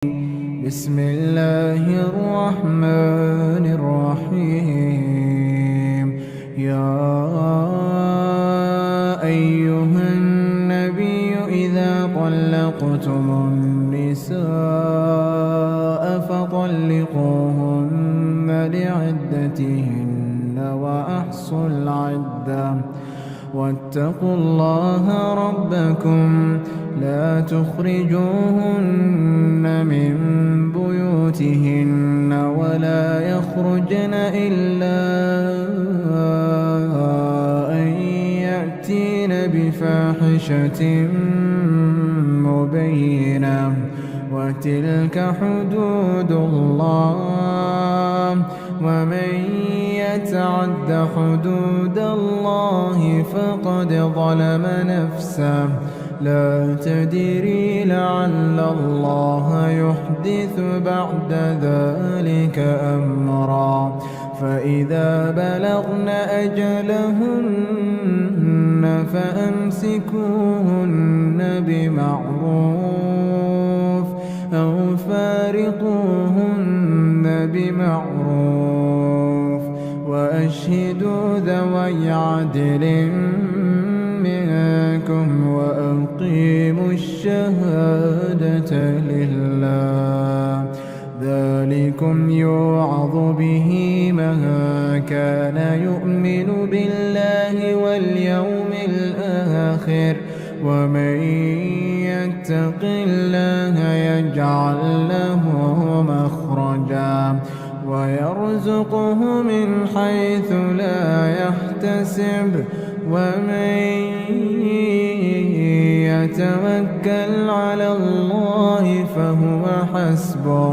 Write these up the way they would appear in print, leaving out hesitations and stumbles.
بسم الله الرحمن الرحيم. يا أيها النبي إذا طلقتم النساء فطلقوهن لعدتهن وأحصوا العدة واتقوا الله ربكم لا تخرجوهن من بيوتهن ولا يخرجن إلا أن يأتين بفاحشة مبينة وتلك حدود الله ومن يتعد حدود الله فقد ظلم نفسه لا تدري لعل الله يحدث بعد ذلك أمرا فإذا بلغن أجلهن فأمسكوهن بمعروف أو فارقوهن بمعروف وأشهدوا ذوي عدل منكم وأقيموا الشهادة لله ذلكم يوعظ به من كان يؤمن بالله واليوم الآخر ومن يتق الله يجعل له مخرجا ويرزقه من حيث لا يحتسب ومن يتوكل على الله فهو حسبه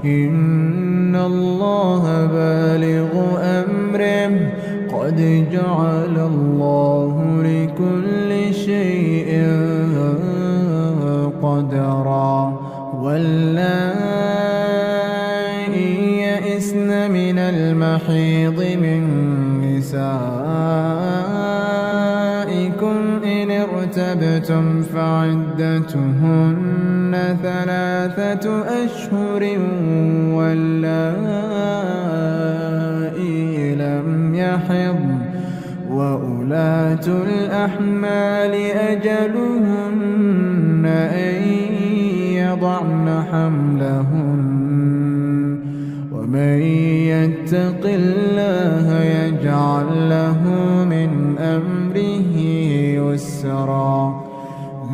إن الله بالغ أمره قد جعل الله لكل شيء قدرا واللائي يئسن من المحيض من نسائكم إن ارتبتم فعدتهن 3 أشهر واللائي لم يحضن وأولاة الأحمال أجلهن أن يضعن حملهن ومن يتق الله يجعل له من أمره يسرا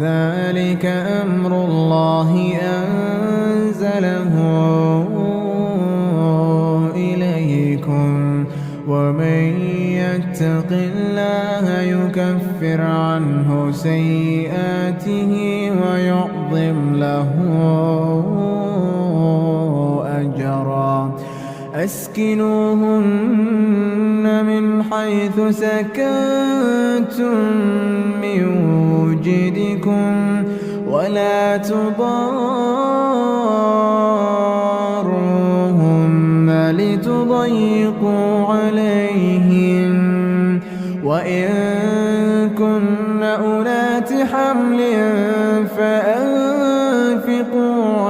ذلك أمر الله أنزله إليكم ومن يتق الله يكفر عنه سيئاته ويعظم له أجرا أسكنوهن من حيث سكنتم من وجدكم ولا تضاروهن لتضيقوا عليهن وإن كن أولات حمل فأنفقوا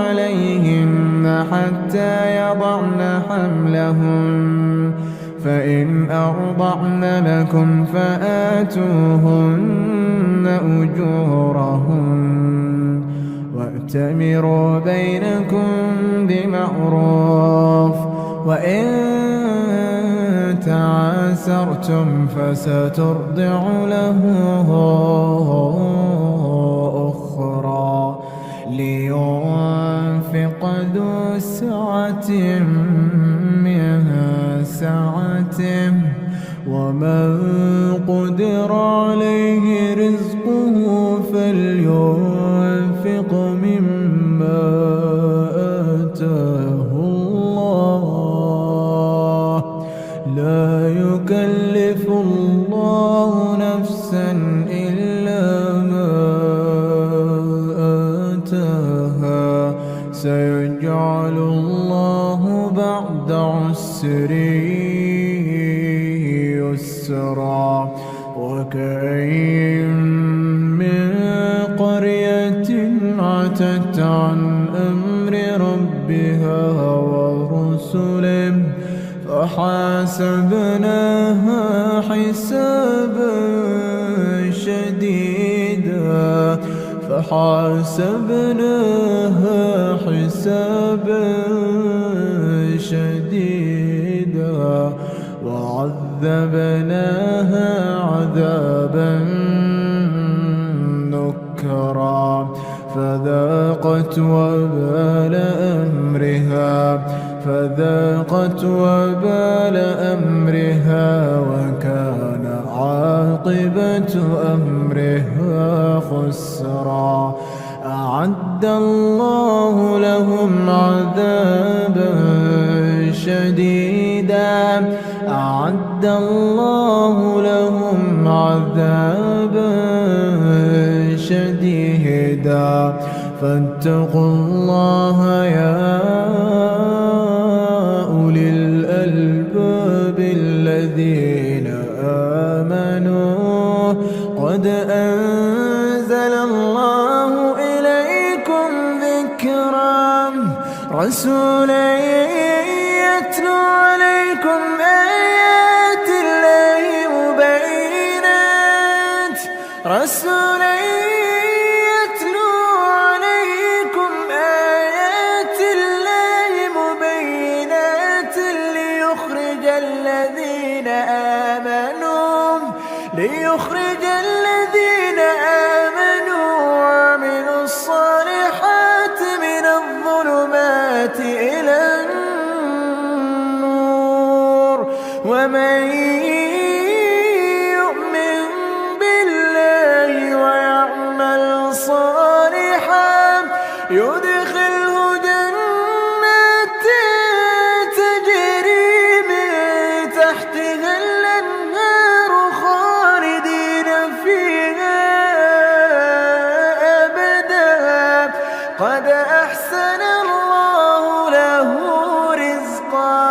عليهن حتى يضعن حملهن فإن أرضعن لكم فآتوهن أجورهن وأتمروا بينكم بمعروف وإن تعاسرتم فسترضع له أخرى لينفق ذو سعة من سعته ومن قدر عليه رزقه فلينفق مما آتاه الله لا يكلف الله نفسا إلا ما آتاها سيجعل الله بعد عسر يسرا وكأين من قرية عتت عن أمر ربها ورسله فحاسبناها حسابا شديدا فحاسبناها حسابا شديدا وعذبناها عذابا نكرا فذاقت وبال أمرها وكان عاقبة أمرها خسرا أعد الله لهم عذابا شديدا أعد الله لهم عذابا شديدا فاتقوا الله يا أولي الألباب الذين آمنوا قد أنزل الله إليكم ذكرا رسولا يتلو عليكم آيات الله مبينات رسولا يتلو عليكم آيات الله مبينات ليخرج الذين آمنوا وعملوا الصالحات من الظلمات إلى النور ومن يؤمن بالله ويعمل صالحا يدخله جنات تجري من تحتها الأنهار خالدين فيها أبدا قد أحسن الله له رزقا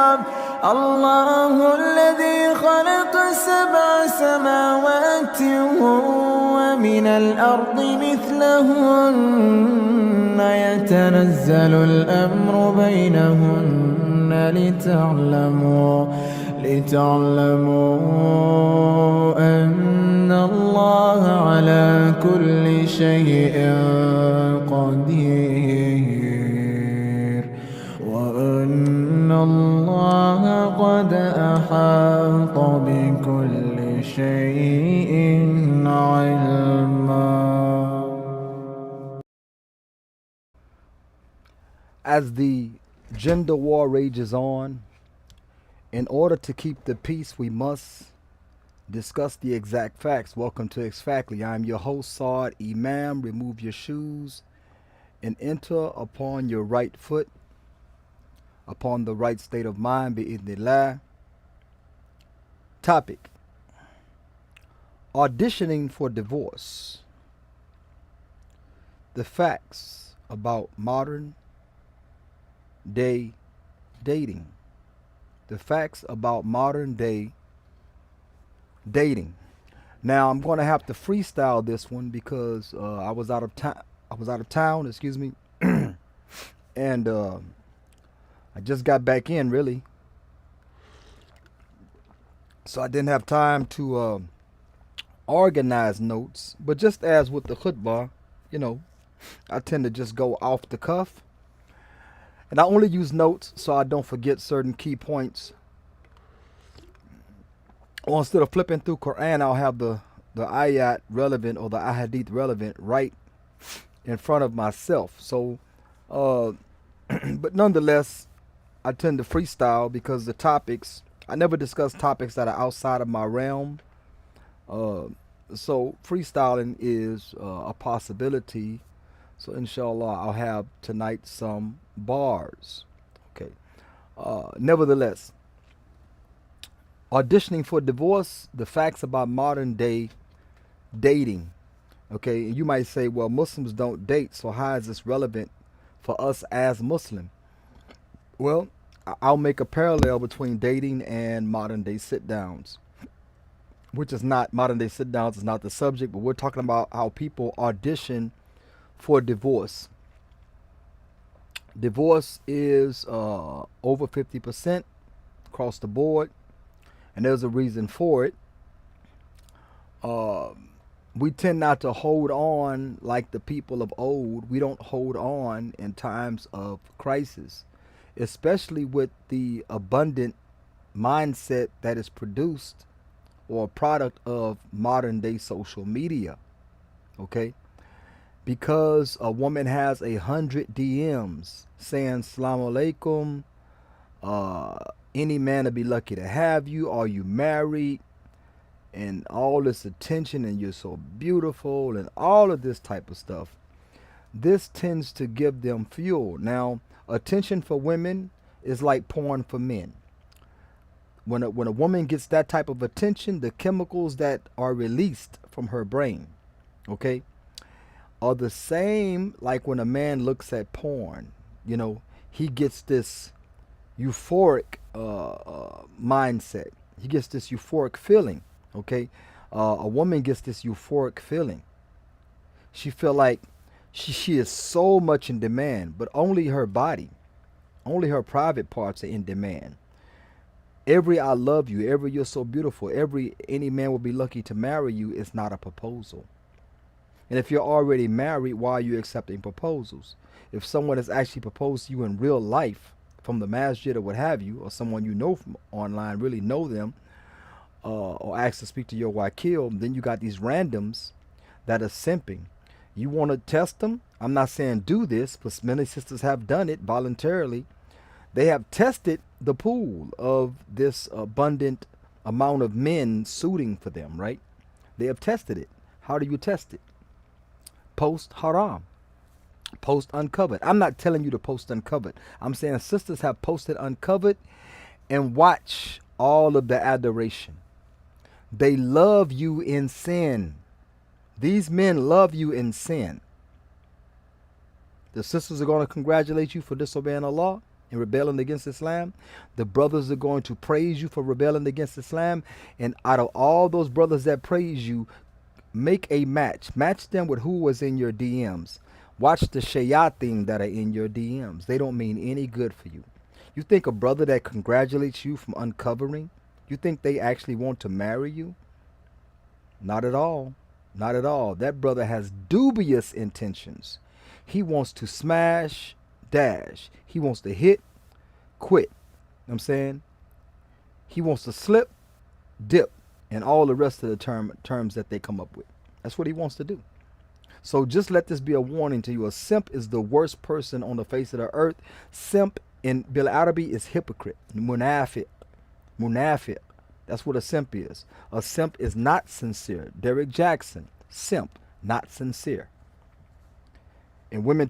الله الذي خلق 7 سماوات ومن الأرض مثلهن يتنزل الأمر بينهن لتعلموا أن الله على كل شيء قدير وأن الله قد أحاط بكل شيء علما. As the gender war rages on, in order to keep the peace, we must discuss the exact facts. Welcome to Exactly. I'm your host, Saad Imam. Remove your shoes and enter upon your right foot, upon the right state of mind, bi'idhnillah. Topic: auditioning for divorce. The facts about modern day dating. The facts about modern day dating. Now I'm going to have to freestyle this one because I was out of town, excuse me, and I just got back in really, so I didn't have time to organize notes. But just as with the khutbah, I tend to just go off the cuff. And I only use notes so I don't forget certain key points. Or instead of flipping through Quran, I'll have the ayat relevant or the ahadith relevant right in front of myself. So, but nonetheless, I tend to freestyle because the topics, I never discuss topics that are outside of my realm. So freestyling is a possibility. So inshallah, I'll have tonight some bars. Okay. Nevertheless, auditioning for divorce, the facts about modern day dating. Okay, you might say, well, Muslims don't date, so how is this relevant for us as Muslim? Well, I'll make a parallel between dating and modern day sit downs, which is not, modern day sit downs is not the subject, but we're talking about how people audition for divorce. Divorce is over 50% across the board, and there's a reason for it. Uh, we tend not to hold on like the people of old. We don't hold on in times of crisis, especially with the abundant mindset that is produced or a product of modern day social media. Okay? Because a woman has 100 DMs saying Salaam alaikum, any man would be lucky to have you, are you married, and all this attention, and you're so beautiful, and all of this type of stuff. This tends to give them fuel. Now, attention for women is like porn for men. When a woman gets that type of attention, the chemicals that are released from her brain, okay, are the same like when a man looks at porn. You know, he gets this euphoric mindset. He gets this euphoric feeling. Okay, a woman gets this euphoric feeling. She feel like she is so much in demand, but only her body, only her private parts are in demand. Every "I love you," every "you're so beautiful," every "any man will be lucky to marry you" is not a proposal. And if you're already married, why are you accepting proposals? If someone has actually proposed to you in real life from the masjid or what have you, or someone you know from online, really know them, or ask to speak to your wakil, then you got these randoms that are simping. You want to test them? I'm not saying do this, but many sisters have done it voluntarily. They have tested the pool of this abundant amount of men suiting for them, right? They have tested it. How do you test it? Post haram. Post uncovered. I'm not telling you to post uncovered. I'm saying sisters have posted uncovered and watch all of the adoration. They love you in sin. These men love you in sin. The sisters are going to congratulate you for disobeying Allah and rebelling against Islam. The brothers are going to praise you for rebelling against Islam. And out of all those brothers that praise you, make a match. Match them with who was in your DMs. Watch the shayateen that are in your DMs. They don't mean any good for you. You think a brother that congratulates you from uncovering, you think they actually want to marry you? Not at all. Not at all. That brother has dubious intentions. He wants to smash, dash. He wants to hit, quit. You know what I'm saying? He wants to slip, dip, and all the rest of the terms that they come up with. That's what he wants to do. So just let this be a warning to you. A simp is the worst person on the face of the earth. Simp in Bil Arabi is hypocrite. Munafiq. Munafiq. That's what a simp is. A simp is not sincere. Derek Jackson, simp, not sincere. And women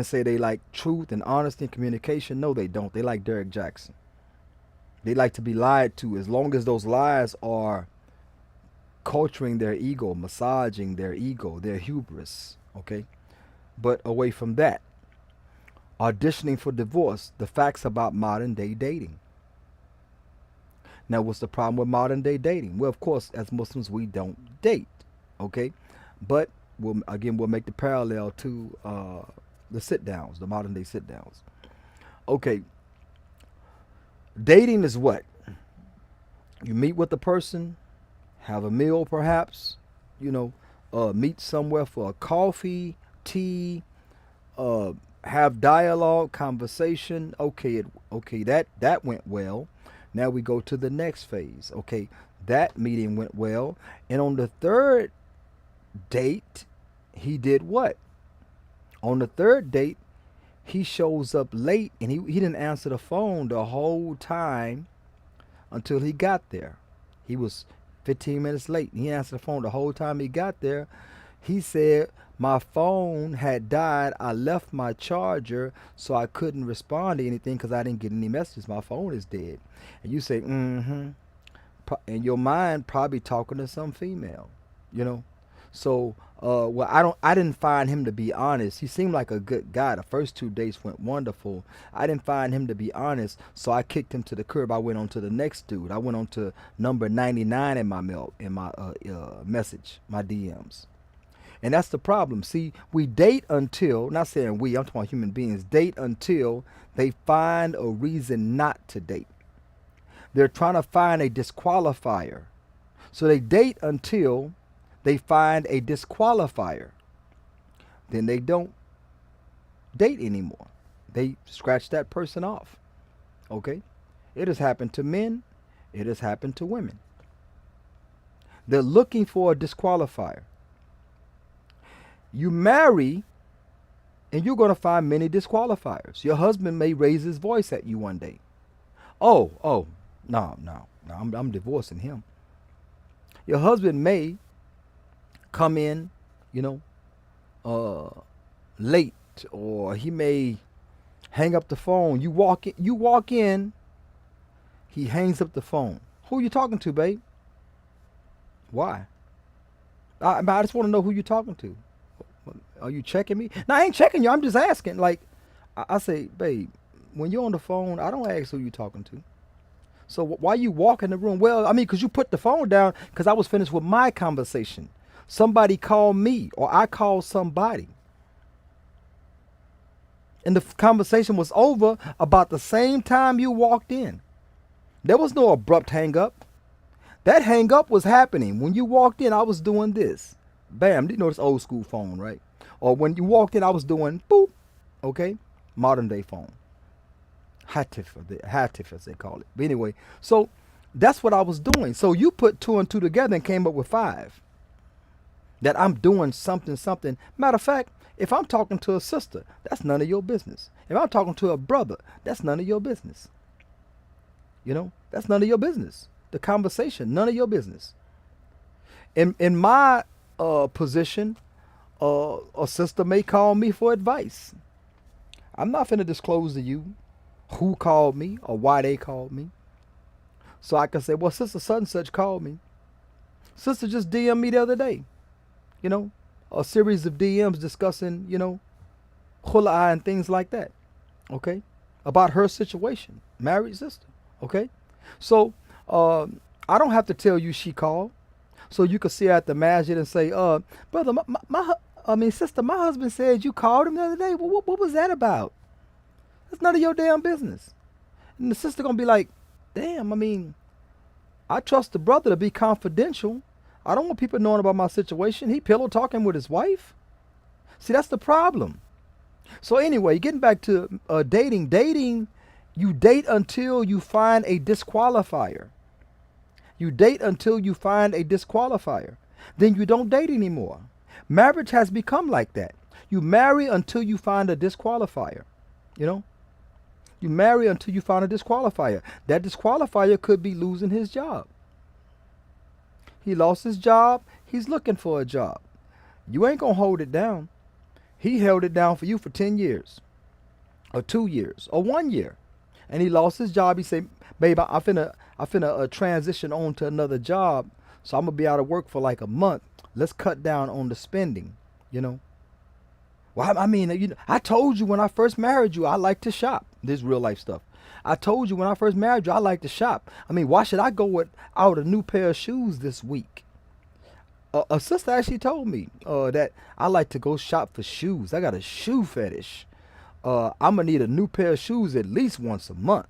say they like truth and honesty and communication. No, they don't. They like Derek Jackson. They like to be lied to, as long as those lies are culturing their ego, massaging their ego, their hubris. Okay? But away from that, auditioning for divorce, the facts about modern day dating. Now, what's the problem with modern day dating? Well, of course, as Muslims, we don't date. Okay? But we'll make the parallel to the sit downs, the modern day sit downs. Okay. Dating is what? You meet with the person, have a meal perhaps, meet somewhere for a coffee, tea, have dialogue, conversation. Okay, that went well. Now we go to the next phase. Okay, that meeting went well. And on the third date, he did what? On the third date, he shows up late, and he didn't answer the phone the whole time until he got there. He was 15 minutes late. He answered the phone the whole time he got there. He said, my phone had died. I left my charger, so I couldn't respond to anything because I didn't get any messages. My phone is dead. And you say, in your mind, probably talking to some female, So, I didn't find him to be honest. He seemed like a good guy. The first 2 dates went wonderful. I didn't find him to be honest, so I kicked him to the curb. I went on to the next dude. I went on to number 99 in my message, my DMs. And that's the problem. See, we date until, not saying we, I'm talking about human beings, date until they find a reason not to date. They're trying to find a disqualifier. So they date until they find a disqualifier. Then they don't date anymore. They scratch that person off. Okay? It has happened to men. It has happened to women. They're looking for a disqualifier. You marry, and you're going to find many disqualifiers. Your husband may raise his voice at you one day. No, I'm divorcing him. Your husband may come in, late, or he may hang up the phone. You walk in, he hangs up the phone. Who are you talking to, babe? Why? I just want to know who you're talking to. Are you checking me? No, I ain't checking you. I'm just asking. Like, I say, babe, when you're on the phone, I don't ask who you're talking to. So why you walk in the room? Well, I mean, because you put the phone down because I was finished with my conversation. Somebody called me or I called somebody. And the conversation was over about the same time you walked in. There was no abrupt hang up. That hang up was happening. When you walked in, I was doing this. Bam. You know this old school phone, right? Or when you walked in, I was doing boop. Okay? Modern day phone. Hatif as they call it. But anyway, so that's what I was doing. So you put 2 and 2 together and came up with 5. That I'm doing something. Matter of fact, if I'm talking to a sister, that's none of your business. If I'm talking to a brother, that's none of your business. That's none of your business. The conversation, none of your business. In my position, a sister may call me for advice. I'm not finna disclose to you who called me or why they called me. So I can say, well, sister such and such called me. Sister just DM'd me the other day. A series of DMs discussing, khul'a and things like that. Okay? About her situation. Married sister. Okay? So, I don't have to tell you she called. So you could see her at the masjid and say, brother, sister, my husband said you called him the other day. Well, what was that about? That's none of your damn business. And the sister gonna be like, damn, I trust the brother to be confidential. I don't want people knowing about my situation. He pillow talking with his wife. See, that's the problem. So anyway, getting back to dating. Dating, you date until you find a disqualifier. You date until you find a disqualifier. Then you don't date anymore. Marriage has become like that. You marry until you find a disqualifier. You marry until you find a disqualifier. That disqualifier could be losing his job. He lost his job. He's looking for a job. You ain't going to hold it down. He held it down for you for 10 years or 2 years or 1 year. And he lost his job. He said, babe, I finna transition on to another job. So I'm going to be out of work for like a month. Let's cut down on the spending, Well, I told you when I first married you, I like to shop. This is real life stuff. I told you when I first married you, I like to shop. Why should I go without a new pair of shoes this week? A sister actually told me that I like to go shop for shoes. I got a shoe fetish. I'm going to need a new pair of shoes at least once a month.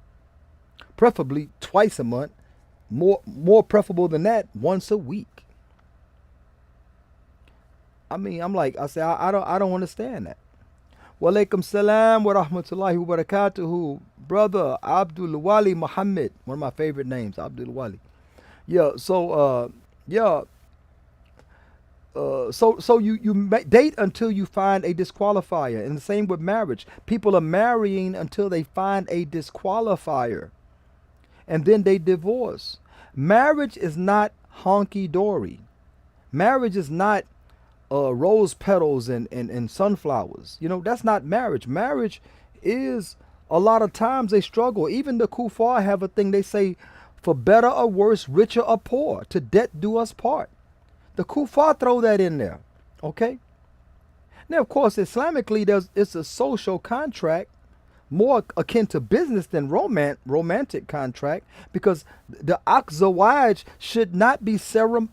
Preferably twice a month. More preferable than that, once a week. I don't understand that. Wa alaikum salam wa rahmatullahi wa barakatuhu. Brother Abdul Wali Muhammad, one of my favorite names, Abdul Wali. Yeah, so you date until you find a disqualifier. And the same with marriage. People are marrying until they find a disqualifier. And then they divorce. Marriage is not honky-dory. Marriage is not rose petals and sunflowers. That's not marriage. Marriage is a lot of times a struggle. Even the kuffar have a thing they say, for better or worse, richer or poor, to death do us part. The kuffar throw that in there. Okay? Now, of course, Islamically, it's a social contract, more akin to business than romantic contract, because the aqd zawaj should not be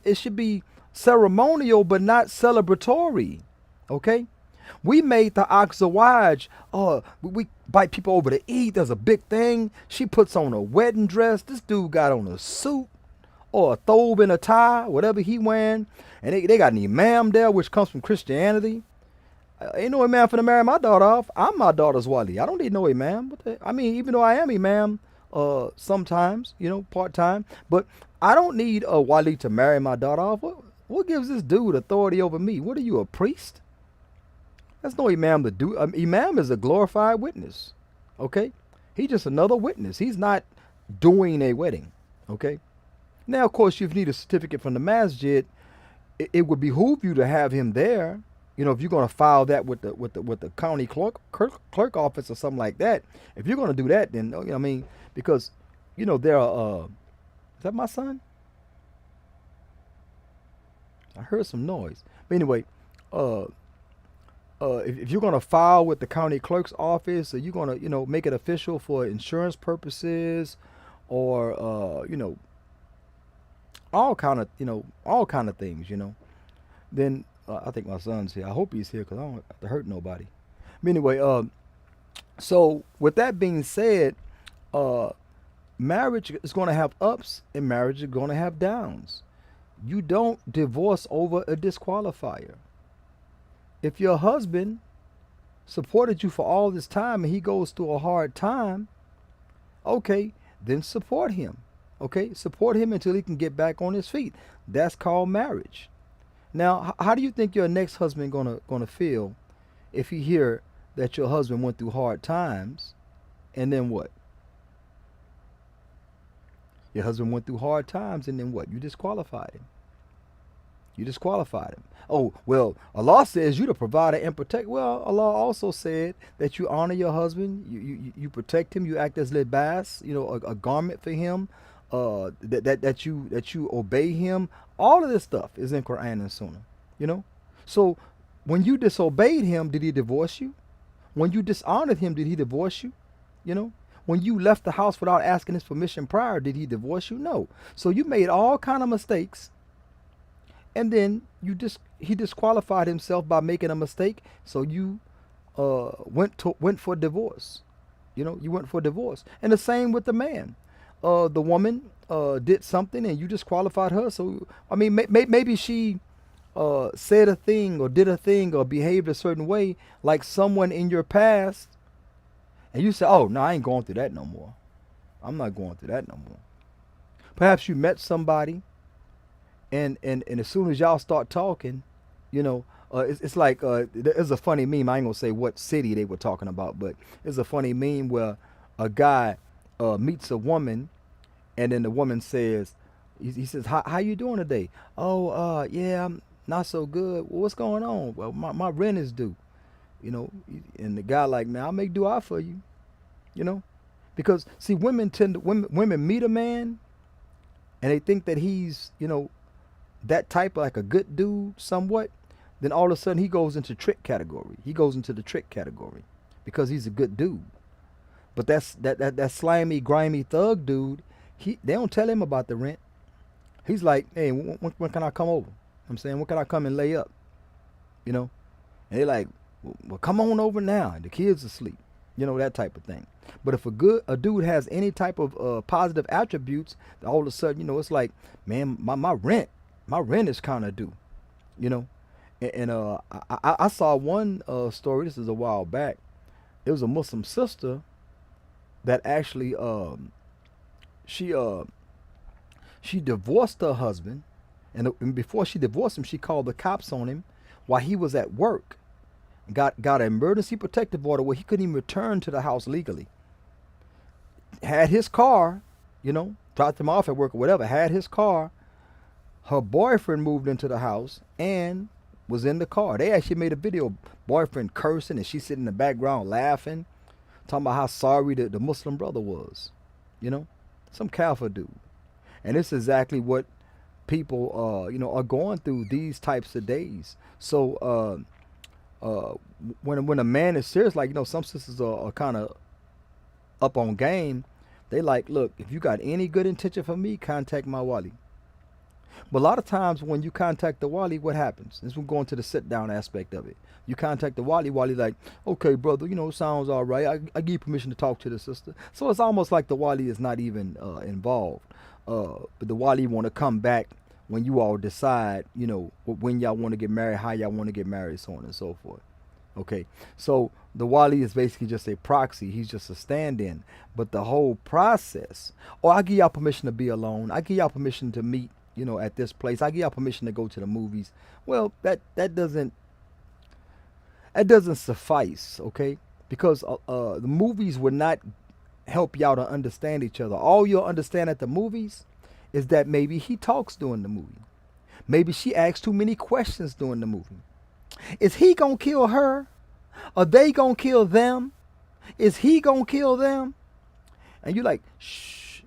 it should be ceremonial but not celebratory. Okay? We made the Oxawaj. We invite people over to eat. There's a big thing. She puts on a wedding dress. This dude got on a suit or a thobe and a tie, whatever he wearing. And they got an imam there, which comes from Christianity. Ain't no imam finna marry my daughter off. I'm my daughter's wali. I don't need no imam. I mean, even though I am imam, sometimes, part time, but I don't need a wali to marry my daughter off. What gives this dude authority over me? What are you, a priest? That's no imam to do. Imam is a glorified witness. Okay, he's just another witness. He's not doing a wedding. Okay. Now, of course, you need a certificate from the masjid. It would behoove you to have him there. If you're going to file that with the county clerk office or something like that. If you're going to do that, then because there are. Is that my son? I heard some noise. But anyway, if you're going to file with the county clerk's office, or you're going to make it official for insurance purposes, or all kind of things, then I think my son's here. I hope he's here because I don't have to hurt nobody. But anyway, so with that being said, marriage is going to have ups and marriage is going to have downs. You don't divorce over a disqualifier. If your husband supported you for all this time and he goes through a hard time, okay, then support him. Okay, support him until he can get back on his feet. That's called marriage. Now, how do you think your next husband gonna feel if he hear that your husband went through hard times, and then what? Your husband went through hard times, and then what? You disqualified him. Oh, well, Allah says you to provide and protect. Well, Allah also said that you honor your husband, you protect him, you act as libas, a garment for him, that you obey him. All of this stuff is in Quran and Sunnah. So when you disobeyed him, did he divorce you? When you dishonored him, did he divorce you? When you left the house without asking his permission prior, did he divorce you? No. So you made all kind of mistakes, and then he disqualified himself by making a mistake. So you went for divorce. You went for divorce. And the same with the man. The woman did something and you disqualified her. So maybe she said a thing or did a thing or behaved a certain way, like someone in your past, and you say, "Oh no, I ain't going through that no more. I'm not going through that no more." Perhaps you met somebody, and as soon as y'all start talking, it's like there's a funny meme. I ain't gonna say what city they were talking about, but it's a funny meme where a guy meets a woman, and then the woman says, he says, how you doing today? Oh, yeah, I'm not so good. Well, what's going on? Well, my rent is due. And the guy like, man, I'll make dua for you. Because see, women meet a man, and they think that he's that type of like a good dude somewhat. Then all of a sudden he goes into trick category. He goes into the trick category because he's a good dude. But that slimy, grimy thug dude, they don't tell him about the rent. He's like, hey, when can I come over? I'm saying, when can I come and lay up? And they're like, well, come on over now. And the kids are asleep. That type of thing. But if a dude has any type of positive attributes, all of a sudden, it's like, man, my rent is kind of due. And I saw one story. This is a while back. It was a Muslim sister that actually she divorced her husband, and before she divorced him, she called the cops on him while he was at work. Got an emergency protective order where he couldn't even return to the house legally. Had his car, dropped him off at work or whatever, had his car. Her boyfriend moved into the house and was in the car. They actually made a video, boyfriend cursing and she sitting in the background laughing, talking about how sorry the Muslim brother was. Some kafir dude. And it's exactly what people are going through these types of days. So when a man is serious, like some sisters are kind of up on game. They like, look, if you got any good intention for me, contact my wali. But a lot of times when you contact the wali, what happens? This will go into the sit down aspect of it. You contact the wali, wali like, okay, brother, sounds all right. I give you permission to talk to the sister. So it's almost like the wali is not even involved. But the wali want to come back when you all decide, when y'all want to get married, how y'all want to get married, so on and so forth. Okay, so the wali is basically just a proxy. He's just a stand-in. But the whole process, I give y'all permission to be alone. I give y'all permission to meet, at this place. I give y'all permission to go to the movies. Well, that doesn't suffice, okay? Because the movies would not help y'all to understand each other. All you'll understand at the movies is that maybe he talks during the movie. Maybe she asks too many questions during the movie. Is he gonna kill her? Are they gonna kill them? Is he gonna kill them? And you're like, shh,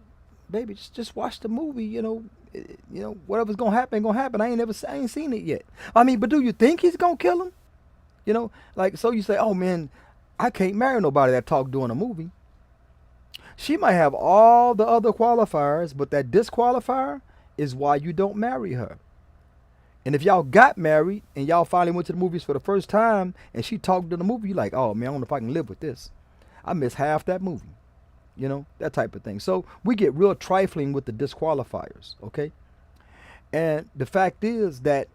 baby, just watch the movie. Whatever's gonna happen, gonna happen. I ain't seen it yet. I mean, but do you think he's gonna kill him? So you say, oh man, I can't marry nobody that talk during a movie. She might have all the other qualifiers, but that disqualifier is why you don't marry her. And if y'all got married and y'all finally went to the movies for the first time and she talked in the movie, you're like, oh man, I don't know if I can live with this. I missed half that movie. That type of thing. So we get real trifling with the disqualifiers, okay? And the fact is that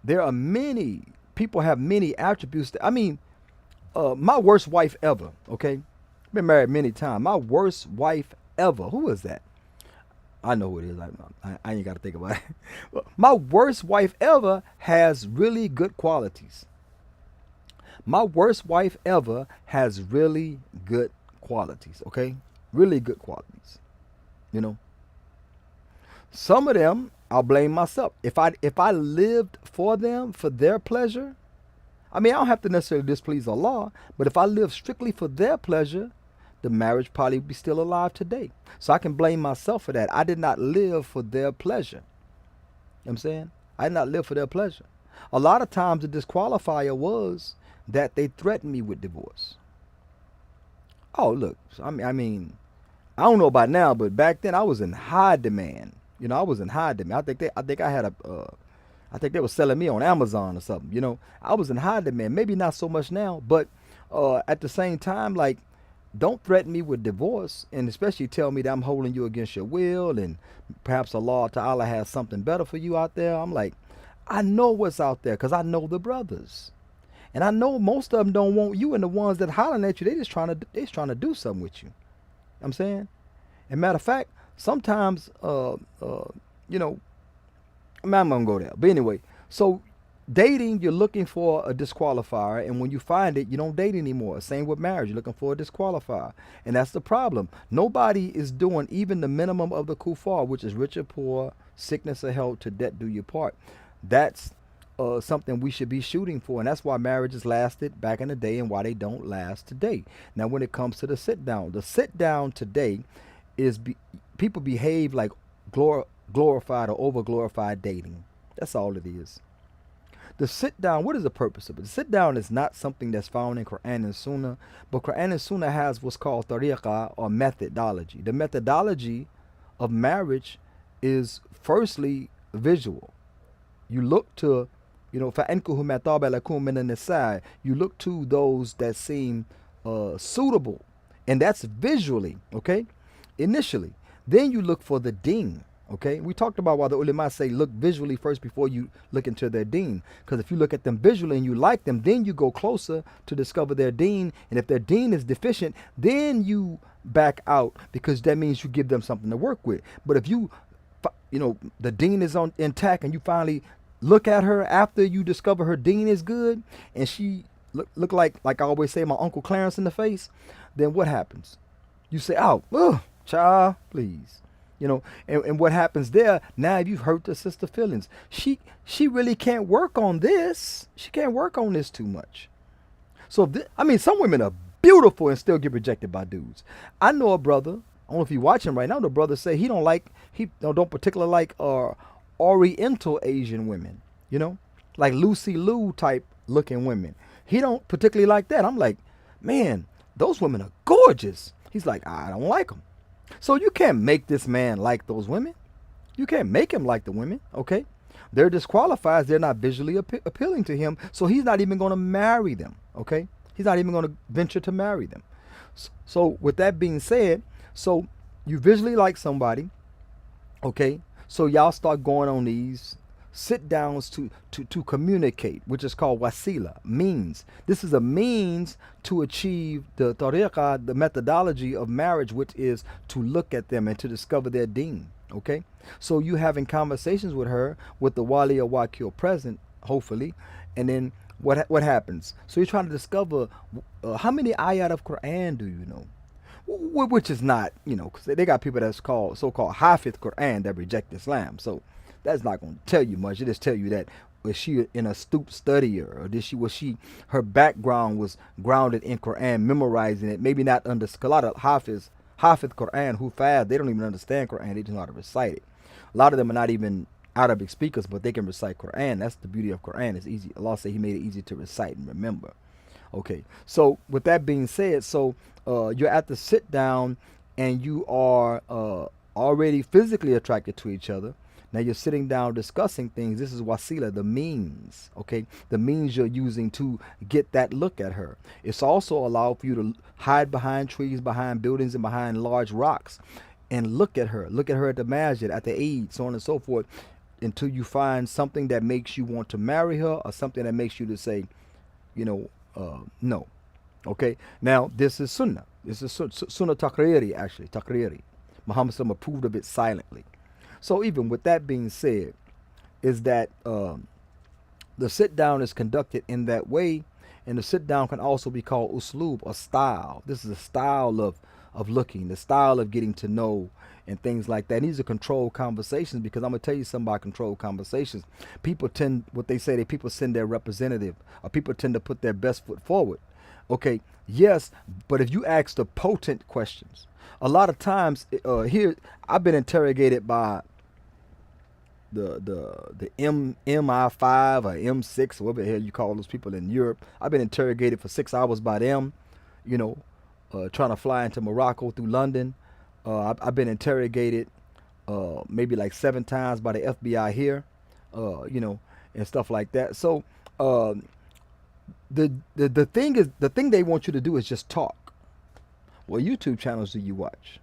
there are many people have many attributes. My worst wife ever, okay? Been married many times. My worst wife ever. Who is that? I know who it is. I ain't got to think about it. My worst wife ever has really good qualities. My worst wife ever has really good qualities, okay? Really good qualities. Some of them I'll blame myself. If I lived for them, for their pleasure, I don't have to necessarily displease Allah, but if I live strictly for their pleasure, the marriage probably would be still alive today. So I can blame myself for that. I did not live for their pleasure. You know what I'm saying? I did not live for their pleasure. A lot of times the disqualifier was that they threatened me with divorce. Oh, look, I don't know about now, but back then I was in high demand. I was in high demand. I think they were selling me on Amazon or something. I was in high demand. Maybe not so much now, but at the same time, like, don't threaten me with divorce, and especially tell me that I'm holding you against your will, and perhaps Allah Ta'ala has something better for you out there. I'm like, I know what's out there because I know the brothers. And I know most of them don't want you, and the ones that hollering at you, they just trying to do something with you. You know what I'm saying? And matter of fact, sometimes, I'm not gonna go there. But anyway, so dating, you're looking for a disqualifier, and when you find it, you don't date anymore. Same with marriage, you're looking for a disqualifier, and that's the problem. Nobody is doing even the minimum of the kuffar, which is rich or poor, sickness or health, to death do you part. That's something we should be shooting for, and that's why marriages lasted back in the day and why they don't last today. Now, when it comes to the sit down today is people behave like glorified or over glorified dating. That's all it is. The sit down, what is the purpose of it? The sit down is not something that's found in Quran and Sunnah, but Quran and Sunnah has what's called tariqah, or methodology. The methodology of marriage is firstly visual. You look to, فَأَنْكُهُ مَا طَابَ لَكُم مِّنَ النِّسَاءِ. You look to those that seem suitable, and that's visually, okay, initially. Then you look for the deen. Okay, we talked about why the ulama say look visually first before you look into their deen. Because if you look at them visually and you like them, then you go closer to discover their deen. And if their deen is deficient, then you back out, because that means you give them something to work with. But if the deen is intact, and you finally look at her after you discover her deen is good, and she look like I always say, my Uncle Clarence in the face, then what happens? You say, oh, child, please. And what happens there, now you've hurt the sister feelings. She really can't work on this. She can't work on this too much. So, some women are beautiful and still get rejected by dudes. I know a brother, I don't know if he's watching right now, the brother say he don't particularly like Oriental Asian women, like Lucy Liu type looking women. He don't particularly like that. I'm like, man, those women are gorgeous. He's like, I don't like them. So you can't make this man like those women. You can't make him like the women, okay? They're disqualified. They're not visually appealing to him, so he's not even going to marry them, okay? He's not even going to venture to marry them. So with that being said, so you visually like somebody, okay? So y'all start going on these sit downs to communicate, which is called wasila, means. This is a means to achieve the tariqah, the methodology of marriage, which is to look at them and to discover their deen. Okay? So you having conversations with her with the wali or wakil present, hopefully, and then what happens? So you're trying to discover how many ayat of Quran do you know? Which is not, because they got people that's called so-called Hafiz Quran that reject Islam. So that's not going to tell you much. It just tell you that was she an astute studier, or her background was grounded in Quran, memorizing it. Maybe not under a lot of Hafiz Quran, Hufaz, they don't even understand Quran. They just know how to recite it. A lot of them are not even Arabic speakers, but they can recite Quran. That's the beauty of Quran. It's easy. Allah said He made it easy to recite and remember. Okay, so with that being said, so you're at the sit down and you are already physically attracted to each other. Now you're sitting down discussing things. This is wasila, the means, okay? The means you're using to get that look at her. It's also allowed for you to hide behind trees, behind buildings, and behind large rocks and look at her. Look at her at the masjid, at the Eid, so on and so forth, until you find something that makes you want to marry her or something that makes you to say, no. Okay? Now, this is sunnah. This is sunnah taqriri, actually, taqriri. Muhammad SAW approved of it silently. So even with that being said, is that the sit down is conducted in that way, and the sit down can also be called uslub, a style. This is a style of looking, the style of getting to know and things like that. And these are controlled conversations, because I'm gonna tell you something about controlled conversations. People tend, what they say, people send their representative, or people tend to put their best foot forward. Okay, yes, but if you ask the potent questions, a lot of times here I've been interrogated by the MI5 or M6, whatever the hell you call those people in Europe. I've been interrogated for 6 hours by them, trying to fly into Morocco through London. I've been interrogated maybe like 7 times by the FBI here, and stuff like that. So the thing they want you to do is just talk. What YouTube channels do you watch?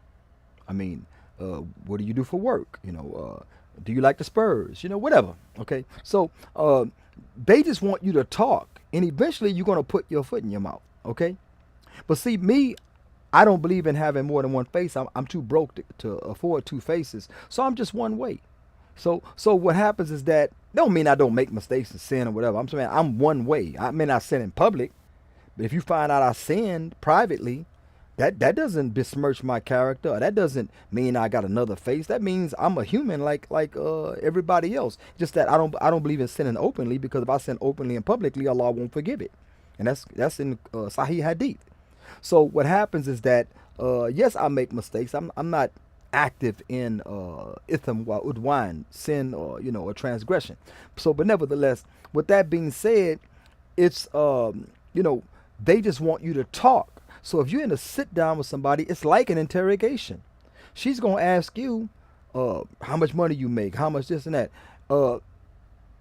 I mean, what do you do for work? Do you like the Spurs? Whatever. Okay. So they just want you to talk, and eventually you're going to put your foot in your mouth. Okay. But see, me, I don't believe in having more than one face. I'm too broke to afford 2 faces. So I'm just one way. So what happens is that, don't mean I don't make mistakes and sin or whatever. I'm saying I'm one way. I may not sin in public, but if you find out I sinned privately, that doesn't besmirch my character. Or that doesn't mean I got another face. That means I'm a human like everybody else. Just that I don't believe in sinning openly, because if I sin openly and publicly, Allah won't forgive it. And that's in Sahih Hadith. So what happens is that yes, I make mistakes. I'm not active in itham wa udwan, sin, or a transgression. So, but nevertheless, with that being said, it's they just want you to talk. So if you're in a sit down with somebody, it's like an interrogation. She's gonna ask you how much money you make, how much this and that.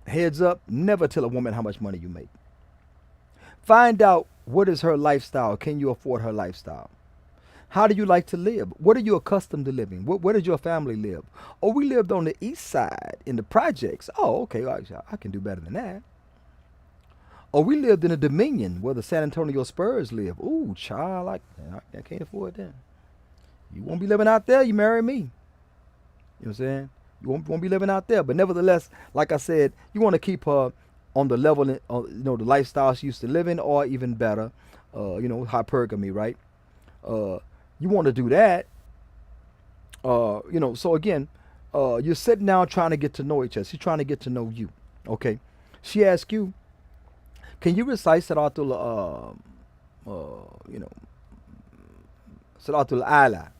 Heads up, never tell a woman how much money you make. Find out what is her lifestyle. Can you afford her lifestyle? How do you like to live? What are you accustomed to living? Where does your family live? Oh, we lived on the east side in the projects. Oh, okay, I can do better than that. Or we lived in a Dominion where the San Antonio Spurs live. Ooh, child, I can't afford that. You won't be living out there, you marry me. You know what I'm saying? You won't be living out there. But nevertheless, like I said, you want to keep her on the level, the lifestyle she used to live in, or even better, hypergamy, right? You want to do that. So again, you're sitting down trying to get to know each other. She's trying to get to know you. Okay. She asks you, can you recite Salatul Ala,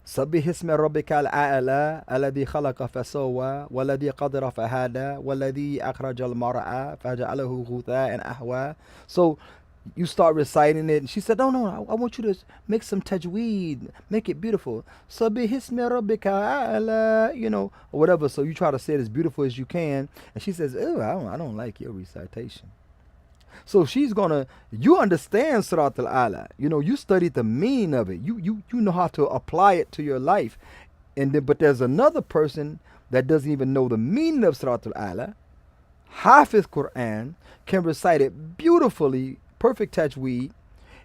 سبح اسم ربك الأعلى الذي خلق فسوى والذي قدر فهدى والذي أخرج المرعى فجعله غثاء أحوى. So You start reciting it, and she said, no, I want you to make some tajweed, make it beautiful. Sabih ismi rabbika a'la, or whatever. So you try to say it as beautiful as you can, and she says, oh, I don't like your recitation. So she's gonna, you understand Surat al-Ala. You studied the meaning of it. You know how to apply it to your life. And then, but there's another person that doesn't even know the meaning of Surat al-Ala, Hafiz Quran, can recite it beautifully, perfect tajweed,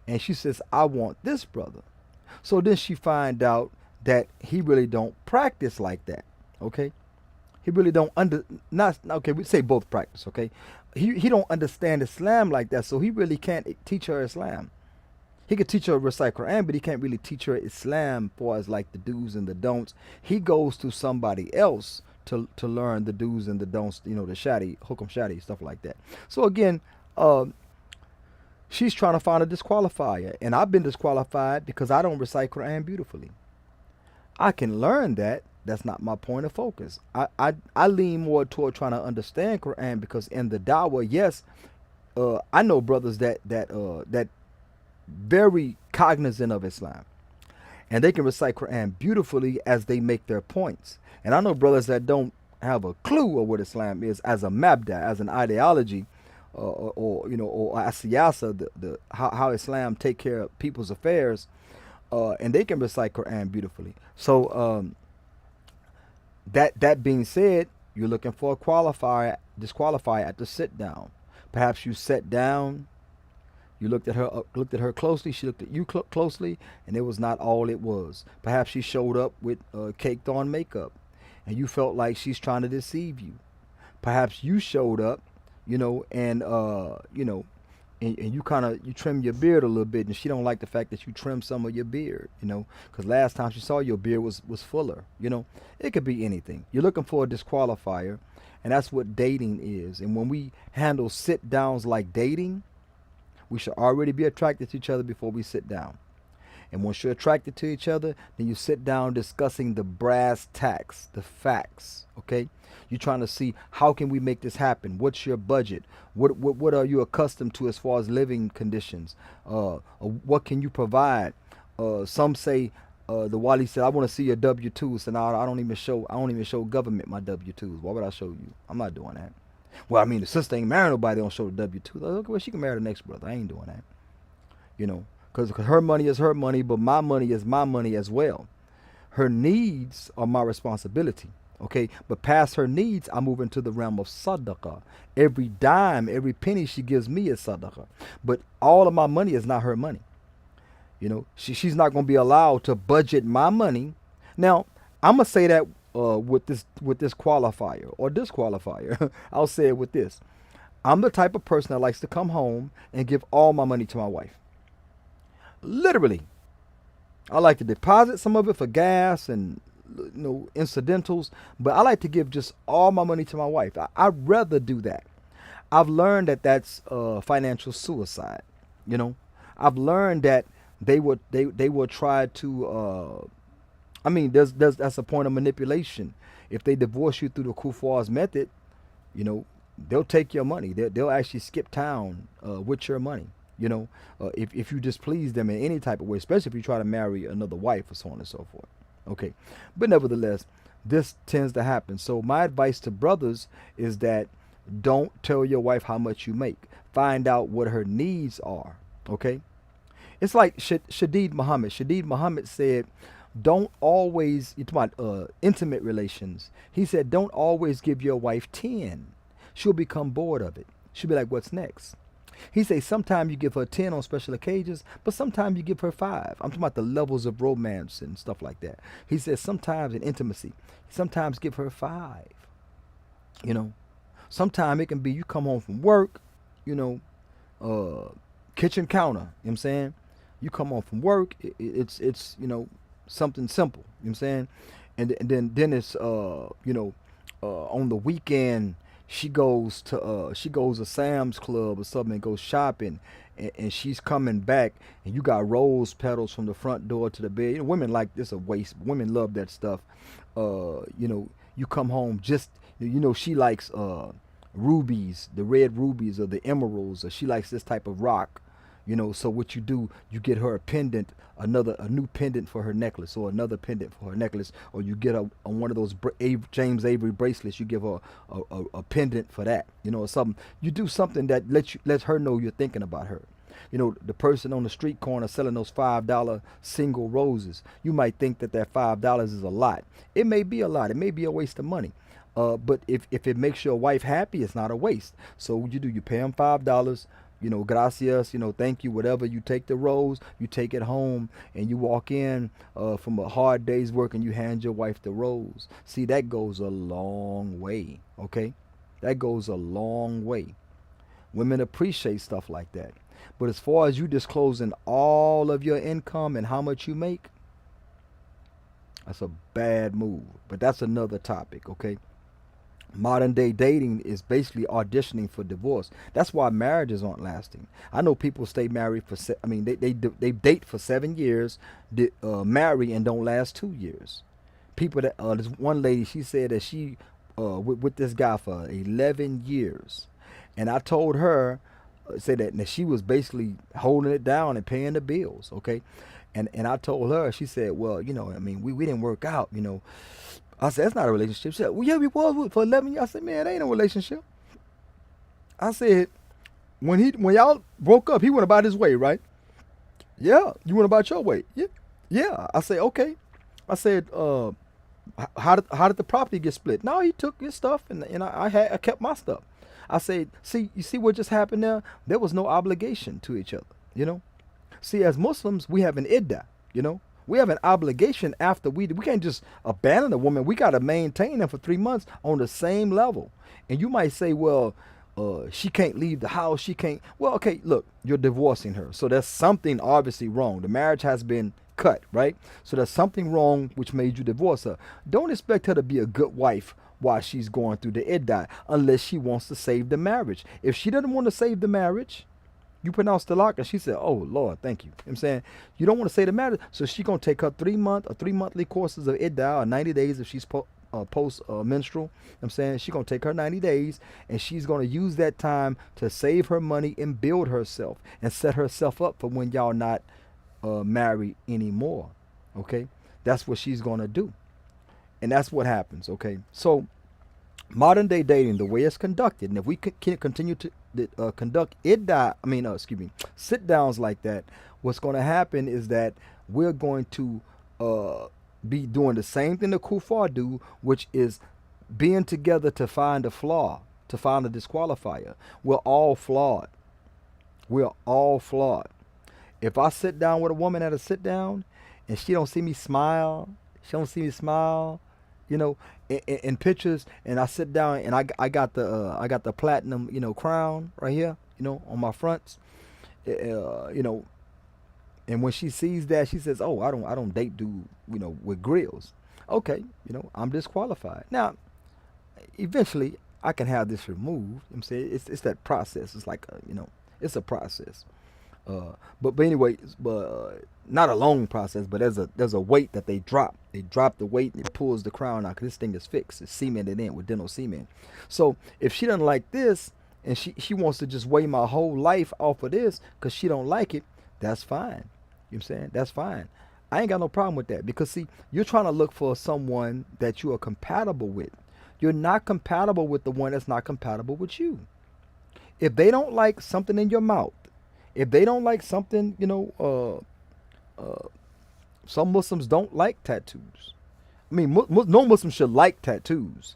and she says, I want this brother. So then she find out that he really don't practice like that. Okay? He really don't not okay, we say both practice, okay? He don't understand Islam like that, so he really can't teach her Islam. He could teach her recite Quran, but he can't really teach her Islam for as like the do's and the don'ts. He goes to somebody else to learn the do's and the don'ts, the shadi, hukum shadi, stuff like that. So again, she's trying to find a disqualifier, and I've been disqualified because I don't recite Quran beautifully. I can learn that. That's not my point of focus. I lean more toward trying to understand Quran, because in the dawah, yes, I know brothers that very cognizant of Islam, and they can recite Quran beautifully as they make their points. And I know brothers that don't have a clue of what Islam is as a mabda, as an ideology, or as siyasa, the how Islam take care of people's affairs, and they can recite Quran beautifully. So that being said, you're looking for a disqualifier at the sit down. Perhaps you sat down, you looked at her closely, she looked at you closely, and it was not all it was. Perhaps she showed up with caked on makeup, and you felt like she's trying to deceive you. Perhaps you showed up, and you you trim your beard a little bit, and she don't like the fact that you trim some of your beard, because last time she saw your beard was fuller. It could be anything. You're looking for a disqualifier, and that's what dating is. And when we handle sit downs like dating, we should already be attracted to each other before we sit down. And once you're attracted to each other, then you sit down discussing the brass tacks, the facts, okay? You're trying to see, how can we make this happen? What's your budget? What are you accustomed to as far as living conditions? What can you provide? Some say, the wali said, I want to see your W-2s. So now I don't even show government my W-2s. Why would I show you? I'm not doing that. Well, I mean, the sister ain't marrying nobody, don't show the W-2s. Okay, well, she can marry the next brother. I ain't doing that. Because her money is her money, but my money is my money as well. Her needs are my responsibility, okay? But past her needs, I move into the realm of sadaqah. Every dime, every penny she gives me is sadaqah. But all of my money is not her money. She's not going to be allowed to budget my money. Now, I'm going to say that with this qualifier or disqualifier. I'll say it with this. I'm the type of person that likes to come home and give all my money to my wife. Literally. I like to deposit some of it for gas and incidentals, but I like to give just all my money to my wife. I'd rather do that. I've learned that that's financial suicide. I've learned that they will try to that's a point of manipulation. If they divorce you through the kufar's method, they'll take your money. They'll actually skip town with your money. If you displease them in any type of way, especially if you try to marry another wife or so on and so forth. Okay. But nevertheless, this tends to happen. So my advice to brothers is that don't tell your wife how much you make. Find out what her needs are. Okay. It's like Shadid Muhammad. Shadid Muhammad said, don't always, you're talking about intimate relations. He said, don't always give your wife 10. She'll become bored of it. She'll be like, what's next? He says sometimes you give her 10 on special occasions, but sometimes you give her 5. I'm talking about the levels of romance and stuff like that. He says sometimes in intimacy, sometimes give her 5. Sometimes it can be you come home from work, kitchen counter, you know what I'm saying? You come home from work, it's something simple, you know what I'm saying? And then it's, on the weekend, she goes to Sam's Club or something and goes shopping, and she's coming back, and you got rose petals from the front door to the bed. Women like this a waste. Women love that stuff. You come home just, she likes rubies, the red rubies or the emeralds, or she likes this type of rock. You know, so what you do, you get her a pendant, a new pendant for her necklace, or another pendant for her necklace, or you get a one of those James Avery bracelets. You give her a pendant for that, you know, or something. You do something that lets her know you're thinking about her. You know, the person on the street corner selling those $5 single roses. You might think that $5 is a lot. It may be a lot. It may be a waste of money. But if it makes your wife happy, it's not a waste. So what you do, you pay them $5. You know, gracias, you know, thank you, whatever. You take the rose, you take it home, and you walk in from a hard day's work and you hand your wife the rose. See, that goes a long way, okay? That goes a long way. Women appreciate stuff like that. But as far as you disclosing all of your income and how much you make, that's a bad move. But that's another topic, okay? Modern day dating is basically auditioning for divorce. That's why marriages aren't lasting. I know people stay married for they date for 7 years, marry and don't last 2 years. People that this one lady, she said that she with this guy for 11 years, and I told her said that she was basically holding it down and paying the bills, okay? And I told her, she said, well, you know, I mean, we didn't work out, you know. I said, that's not a relationship. She said, well, yeah, we was for 11 years. I said, man, it ain't no relationship. I said, when y'all broke up, he went about his way, right? Yeah, you went about your way. Yeah. Yeah. I said, okay. I said, how did the property get split? No, he took his stuff and I kept my stuff. I said, you see what just happened there? There was no obligation to each other, you know? See, as Muslims, we have an iddah, you know? We have an obligation after we can't just abandon a woman. We got to maintain her for 3 months on the same level. And you might say, well, she can't leave the house. She can't. Well, okay, look, you're divorcing her. So there's something obviously wrong. The marriage has been cut, right? So there's something wrong which made you divorce her. Don't expect her to be a good wife while she's going through the iddah unless she wants to save the marriage. If she doesn't want to save the marriage, you pronounce talaq, and she said, oh, Lord, thank you. You know what I'm saying? You don't want to say the matter. So she's going to take her 3 monthly courses of iddah, or 90 days if she's post menstrual. You know what I'm saying? She's going to take her 90 days, and she's going to use that time to save her money and build herself and set herself up for when y'all not married anymore. Okay? That's what she's going to do. And that's what happens. Okay? So modern day dating, the way it's conducted, and if we can continue to conduct sit downs like that, what's going to happen is that we're going to be doing the same thing the kuffar do, which is being together to find a flaw, to find a disqualifier. We're all flawed. We're all flawed. If I sit down with a woman at a sit down and she don't see me smile, you know, in pictures, and I sit down and I got the platinum, you know, crown right here, you know, on my fronts, you know, and when she sees that, she says, oh, I don't date dude, you know, with grills. Okay, you know, I'm disqualified. Now, eventually I can have this removed. You know what I'm saying, it's that process. It's like you know, it's a process. But anyway, not a long process, but there's a weight that they drop. They drop the weight and it pulls the crown out, because this thing is fixed. It's cemented in with dental cement. So if she doesn't like this and she wants to just weigh my whole life off of this because she don't like it, that's fine. You know what I'm saying? That's fine. I ain't got no problem with that, because see, you're trying to look for someone that you are compatible with. You're not compatible with the one that's not compatible with you. If they don't like something in your mouth, if they don't like something, you know, some Muslims don't like tattoos. I mean, no Muslim should like tattoos.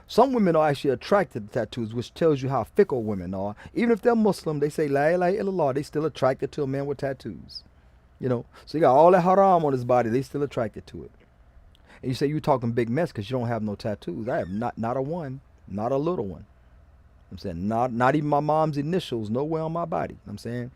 Some women are actually attracted to tattoos, which tells you how fickle women are. Even if they're Muslim, they say La ilaha illallah, they still attracted to a man with tattoos. You know, so you got all that haram on his body, they still attracted to it. And you say you're talking big mess because you don't have no tattoos. I have not a one, not a little one. I'm saying not even my mom's initials nowhere on my body. I'm saying,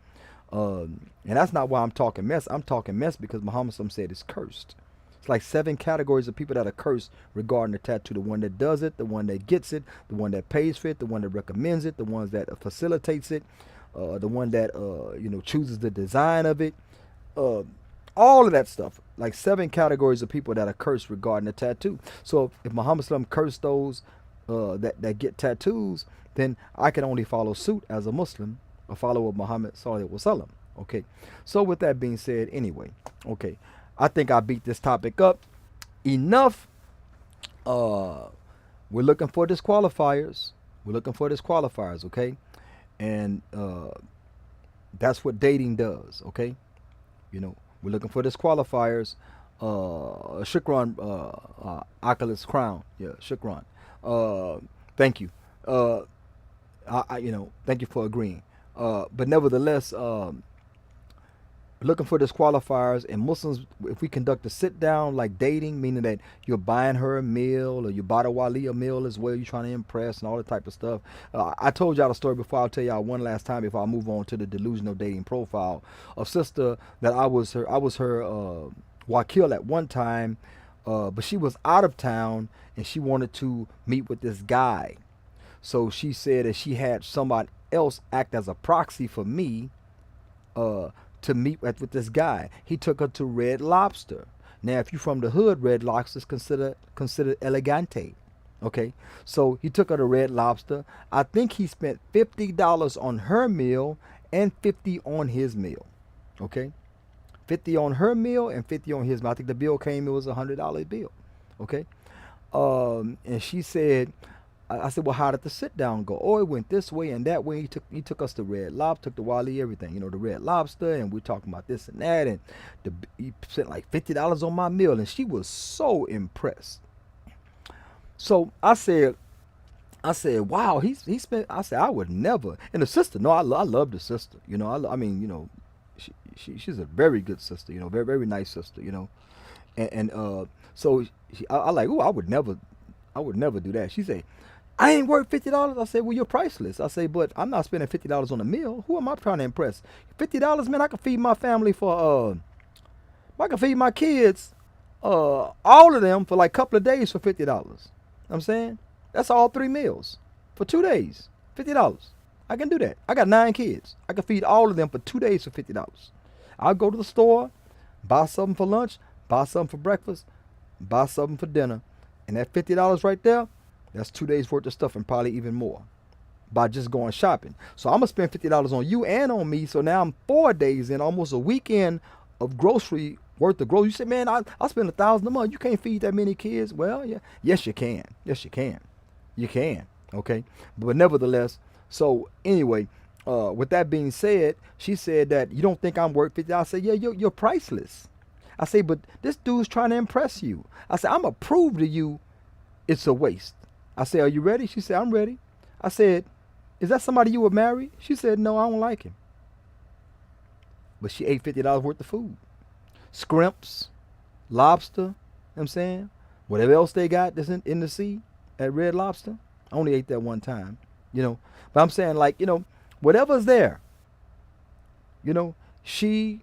and that's not why I'm talking mess. I'm talking mess because Muhammad said it's cursed. It's like 7 categories of people that are cursed regarding the tattoo. The one that does it, the one that gets it, the one that pays for it, the one that recommends it, the ones that facilitates it, the one that you know, chooses the design of it, all of that stuff. Like 7 categories of people that are cursed regarding the tattoo. So if Muhammad cursed those that get tattoos, then I can only follow suit as a Muslim, a follower of Muhammad sallallahu alaihi wasallam. Okay. So with that being said, anyway, okay, I think I beat this topic up enough. Uh, we're looking for disqualifiers. We're looking for disqualifiers. Okay, and that's what dating does. Okay, we're looking for disqualifiers. Shukran, Oculus Crown. Yeah, Shukran. Uh, thank you. Thank you for agreeing. But nevertheless, looking for disqualifiers, and Muslims, if we conduct a sit down like dating, meaning that you're buying her a meal or you buy the wali a meal as well, you're trying to impress and all that type of stuff. I told y'all the story before. I'll tell y'all one last time before I move on to the delusional dating profile of sister that I was her wakil at one time, but she was out of town and she wanted to meet with this guy. So she said that she had somebody else act as a proxy for me, to meet with this guy. He took her to Red Lobster. Now, if you're from the hood, Red Lobster is considered elegante. Okay, so he took her to Red Lobster. I think he spent $50 on her meal and 50 on his meal. Okay, 50 on her meal and 50 on his meal. I think the bill came, it was $100 bill. Okay, and she said, I said, well, how did the sit down go? Oh, it went this way and that way. He took us to Red Lobster, took the Wali, everything, the Red Lobster, and we're talking about this and that, and he spent like $50 on my meal, and she was so impressed. So I said, wow, he spent. I said, I would never. And the sister, no, I love the sister. I mean, she's a very good sister. Very very nice sister. And so I like, oh, I would never do that. She said, I ain't worth $50. I said, well, you're priceless. I say, but I'm not spending $50 on a meal. Who am I trying to impress? $50, man, I can feed my family for I can feed my kids, all of them for like a couple of days for $50. I'm saying that's all 3 meals for 2 days, $50. I can do that. I got 9 kids. I can feed all of them for 2 days for $50. I'll go to the store, buy something for lunch, buy something for breakfast, buy something for dinner, and that $50 right there, that's 2 days worth of stuff and probably even more by just going shopping. So I'm gonna spend $50 on you and on me. So now I'm 4 days in, almost a weekend of grocery worth of grocery. You say, man, I spend $1,000 a month. You can't feed that many kids. Well, yeah, yes you can. Yes you can. You can. Okay, but nevertheless. So anyway, with that being said, she said that you don't think I'm worth $50. I said, yeah, you're priceless. I say, but this dude's trying to impress you. I said, I'm gonna prove to you it's a waste. I said, are you ready? She said, I'm ready. I said, is that somebody you would marry? She said, no, I don't like him. But she ate $50 worth of food. Scrimps, lobster, you know what I'm saying? Whatever else they got that's in the sea at Red Lobster. I only ate that one time, But I'm saying, like, whatever's there, she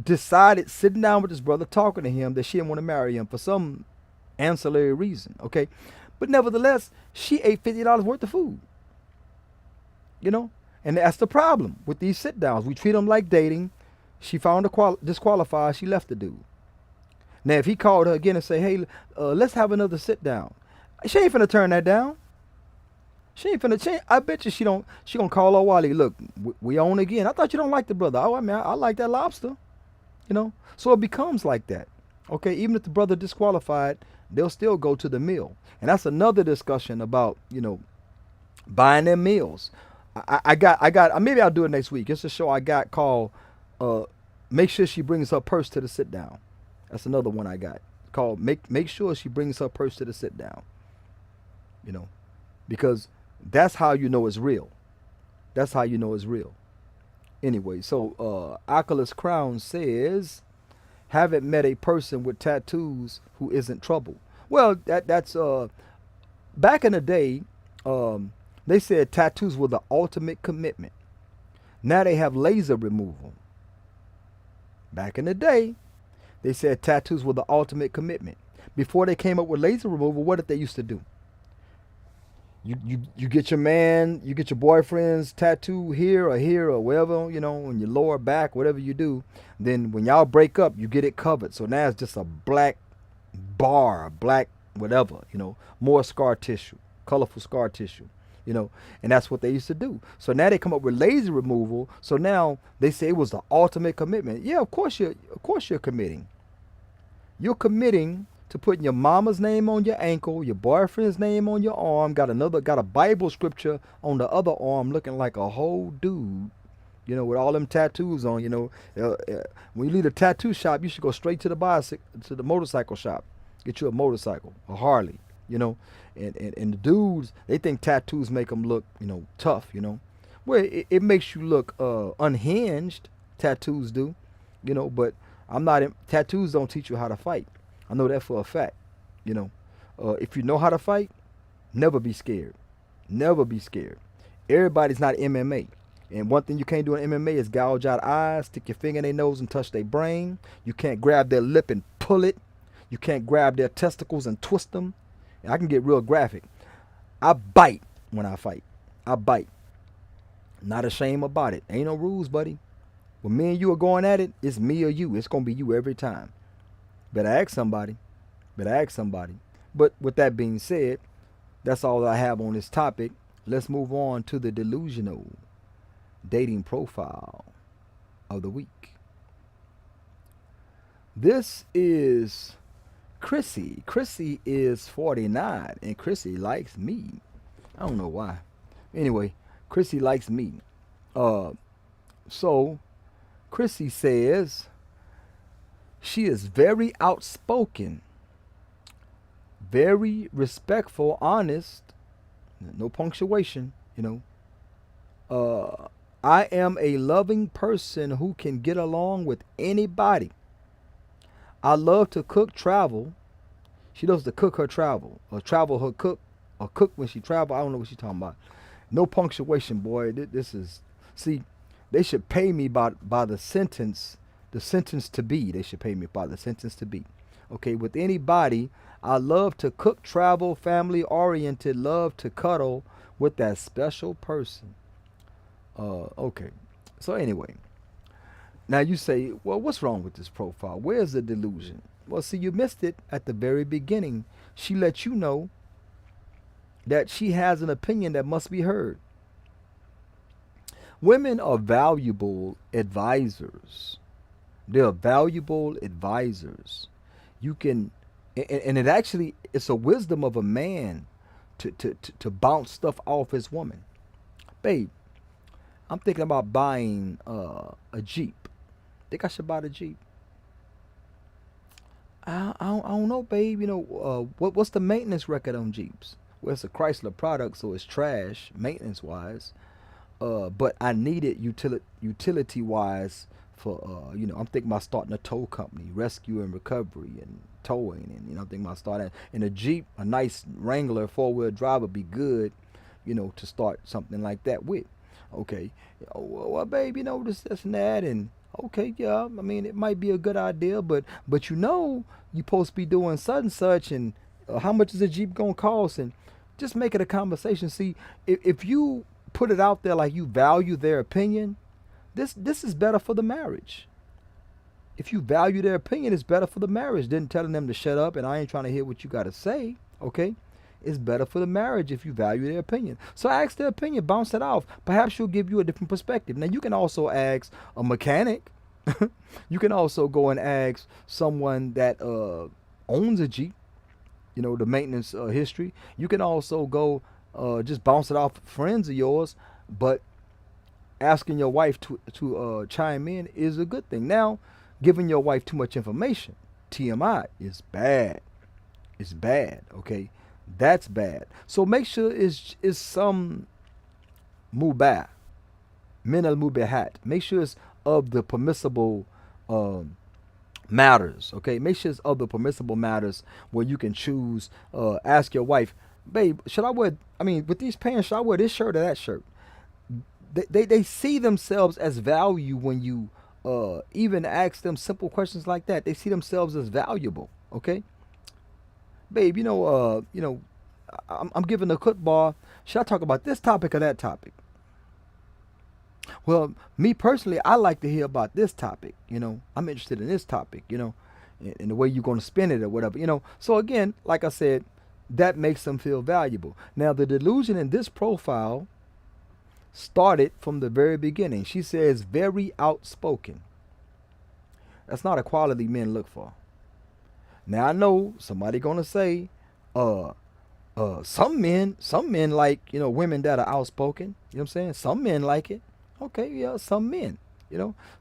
decided, sitting down with this brother, talking to him, that she didn't want to marry him for some ancillary reason, okay? But nevertheless, she ate $50 worth of food, And that's the problem with these sit downs. We treat them like dating. She found disqualified. She left the dude. Now, if he called her again and say, hey, let's have another sit down, she ain't finna turn that down. She ain't finna change. I bet you she gonna call her Wally. Look, we on again. I thought you don't like the brother. Oh, I mean, I like that lobster. So it becomes like that. Okay, even if the brother disqualified, they'll still go to the meal. And that's another discussion about, buying them meals. I got maybe I'll do it next week. It's a show I got called Make Sure She Brings Her Purse to the Sit Down. That's another one I got called Make Sure She Brings Her Purse to the Sit Down. Because that's how you know it's real. That's how you know it's real. Anyway, so Oculus Crown says, haven't met a person with tattoos who isn't trouble. Well, that's back in the day, they said tattoos were the ultimate commitment. Now they have laser removal. Back in the day, they said tattoos were the ultimate commitment. Before they came up with laser removal, what did they used to do? You get your boyfriend's tattoo here or wherever, on your lower back, whatever you do. Then when y'all break up, you get it covered. So now it's just a black bar, black whatever, more scar tissue, colorful scar tissue. you know, and that's what they used to do. So now they come up with laser removal. So now they say it was the ultimate commitment. Yeah, of course you're committing. You're committing to putting your mama's name on your ankle, your boyfriend's name on your arm, got a Bible scripture on the other arm, looking like a whole dude, you know, with all them tattoos on. You know, when you leave the tattoo shop, you should go straight to the motorcycle shop, get you a motorcycle, a Harley, you know. And the dudes, they think tattoos make them look, you know, tough, you know. Well, it makes you look unhinged. Tattoos do, you know. But tattoos don't teach you how to fight. I know that for a fact, you know. If you know how to fight, never be scared. Never be scared. Everybody's not MMA. And one thing you can't do in MMA is gouge out eyes, stick your finger in their nose and touch their brain. You can't grab their lip and pull it. You can't grab their testicles and twist them. And I can get real graphic. I bite when I fight. I bite. Not ashamed about it. Ain't no rules, buddy. When me and you are going at it, it's me or you. It's going to be you every time. Better ask somebody. Better ask somebody. But with that being said, that's all I have on this topic. Let's move on to the delusional dating profile of the week. This is Chrissy. Chrissy is 49 and Chrissy likes me. I don't know why. Anyway, Chrissy likes me. So Chrissy says she is very outspoken, very respectful, honest, no punctuation, you know. I am a loving person who can get along with anybody. I love to cook, travel. She loves to cook her travel, or travel her cook, or cook when she travel. I don't know what she's talking about. No punctuation, boy. This is, see, they should pay me by the sentence to be. They should pay me by the sentence to be. Okay, with anybody, I love to cook, travel, family oriented, love to cuddle with that special person. Okay. So anyway, now you say, well, what's wrong with this profile? Where's the delusion? Well, see, you missed it at the very beginning. She let you know that she has an opinion that must be heard. Women are valuable advisors. They're valuable advisors. You can, and it's a wisdom of a man to bounce stuff off his woman. Babe, I'm thinking about buying a Jeep. Think I should buy the Jeep? I don't know, babe. You know, what's the maintenance record on Jeeps? Well, it's a Chrysler product, so it's trash maintenance-wise. But I need it utility-wise for, you know, I'm thinking about starting a tow company, rescue and recovery and towing. And, you know, I'm thinking about starting, in a Jeep, a nice Wrangler 4-wheel drive would be good, you know, to start something like that with. Okay. Oh, well, babe, you know, this and that. And, okay, yeah, I mean, it might be a good idea, but you know, you're supposed to be doing such and such, and how much is a Jeep gonna cost? And just make it a conversation. See, if you put it out there like you value their opinion, this is better for the marriage. If you value their opinion, it's better for the marriage than telling them to shut up and I ain't trying to hear what you got to say. Okay, it's better for the marriage if you value their opinion. So ask their opinion, bounce it off. Perhaps she'll give you a different perspective. Now you can also ask a mechanic. You can also go and ask someone that owns a Jeep, you know, the maintenance history. You can also go just bounce it off friends of yours, but asking your wife to chime in is a good thing. Now, giving your wife too much information, TMI, is bad. It's bad, okay? That's bad. So make sure it's some mubah, min al mubahat. Make sure it's of the permissible matters, okay? Make sure it's of the permissible matters where you can choose. Ask your wife, babe, with these pants, should I wear this shirt or that shirt? They see themselves as value when you even ask them simple questions like that. They see themselves as valuable, okay? Babe, I'm giving a khutbah. Should I talk about this topic or that topic? Well, me personally, I like to hear about this topic. You know, I'm interested in this topic, you know, and the way you're going to spin it or whatever, you know. So again, like I said, that makes them feel valuable. Now, the delusion in this profile started from the very beginning. She says very outspoken. That's not a quality men look for. Now I know somebody gonna say, some men like, women that are outspoken. You know what I'm saying? Some men like it. Okay, yeah, some men.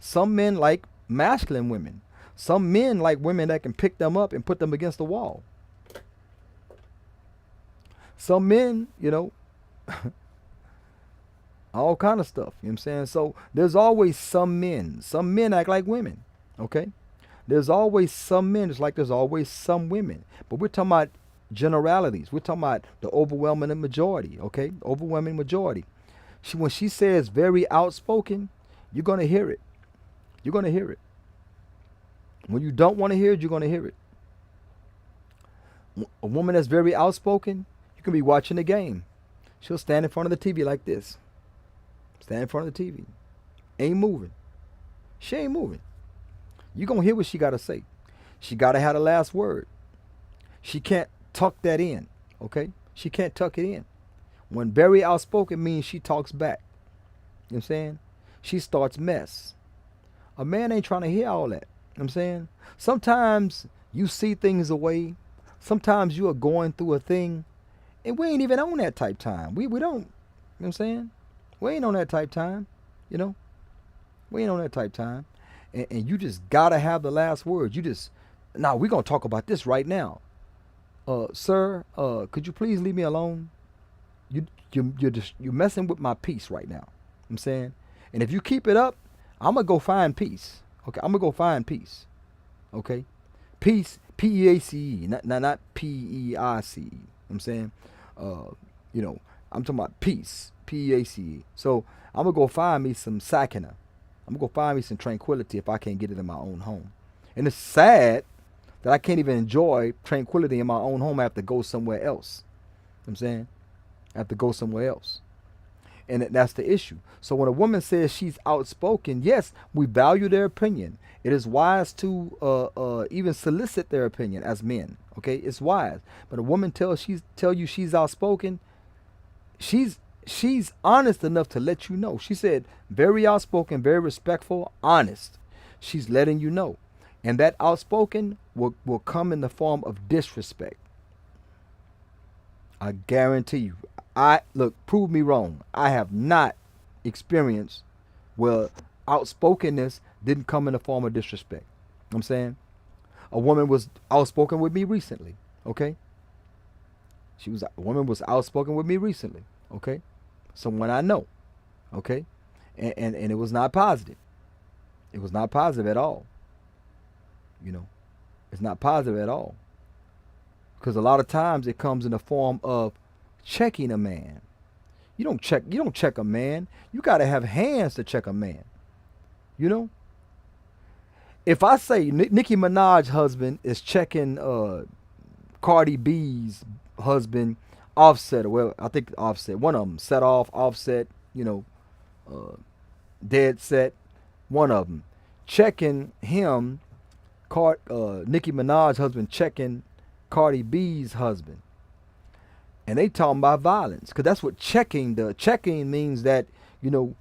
Some men like masculine women. Some men like women that can pick them up and put them against the wall. Some men, all kind of stuff. You know what I'm saying? So there's always some men. Some men act like women. Okay? There's always some men, just like there's always some women. But we're talking about generalities. We're talking about the overwhelming majority. Okay? Overwhelming majority. When she says very outspoken, you're going to hear it. You're going to hear it. When you don't want to hear it, you're going to hear it. A woman that's very outspoken, you can be watching the game. She'll stand in front of the TV like this. Stand in front of the TV. Ain't moving. She ain't moving. You're going to hear what she got to say. She got to have the last word. She can't tuck that in. Okay? She can't tuck it in. When very outspoken means she talks back. You know what I'm saying? She starts mess. A man ain't trying to hear all that. You know what I'm saying? Sometimes you see things away. Sometimes you are going through a thing and we ain't even on that type time. We don't. You know what I'm saying? We ain't on that type time. We ain't on that type time. And you just gotta have the last word. Now we're gonna talk about this right now. Sir, could you please leave me alone? You're messing with my peace right now. You know what I'm saying? And if you keep it up, I'm gonna go find peace. Okay, I'm gonna go find peace. Okay? Peace, P-E-A-C-E, not P-E-I-C-E. You know what I'm saying? I'm talking about peace, P-E-A-C-E. So I'm gonna go find me some sakina. I'm gonna go find me some tranquility if I can't get it in my own home. And it's sad that I can't even enjoy tranquility in my own home. I have to go somewhere else. You know what I'm saying? I have to go somewhere else. And that's the issue. So when a woman says she's outspoken, yes, we value their opinion. It is wise to even solicit their opinion as men. Okay, it's wise. But a woman tell you she's outspoken, she's honest enough to let you know. She said very outspoken, very respectful, honest. She's letting you know. And that outspoken will come in the form of disrespect. I guarantee you. Look, prove me wrong. I have not experienced where outspokenness didn't come in the form of disrespect. You know what I'm saying? A woman was outspoken with me recently. Okay? A woman was outspoken with me recently. Okay? Someone I know. Okay? And it was not positive. It was not positive at all. It's not positive at all. Because a lot of times it comes in the form of checking a man. You don't check a man. You got to have hands to check a man. If I say Nicki Minaj's husband is checking Cardi B's husband, Offset, well, I think Offset, one of them, Set Off, Offset, Dead Set, one of them, checking him, Nicki Minaj's husband checking Cardi B's husband. And they talking about violence, because that's what checking does. Checking means that, you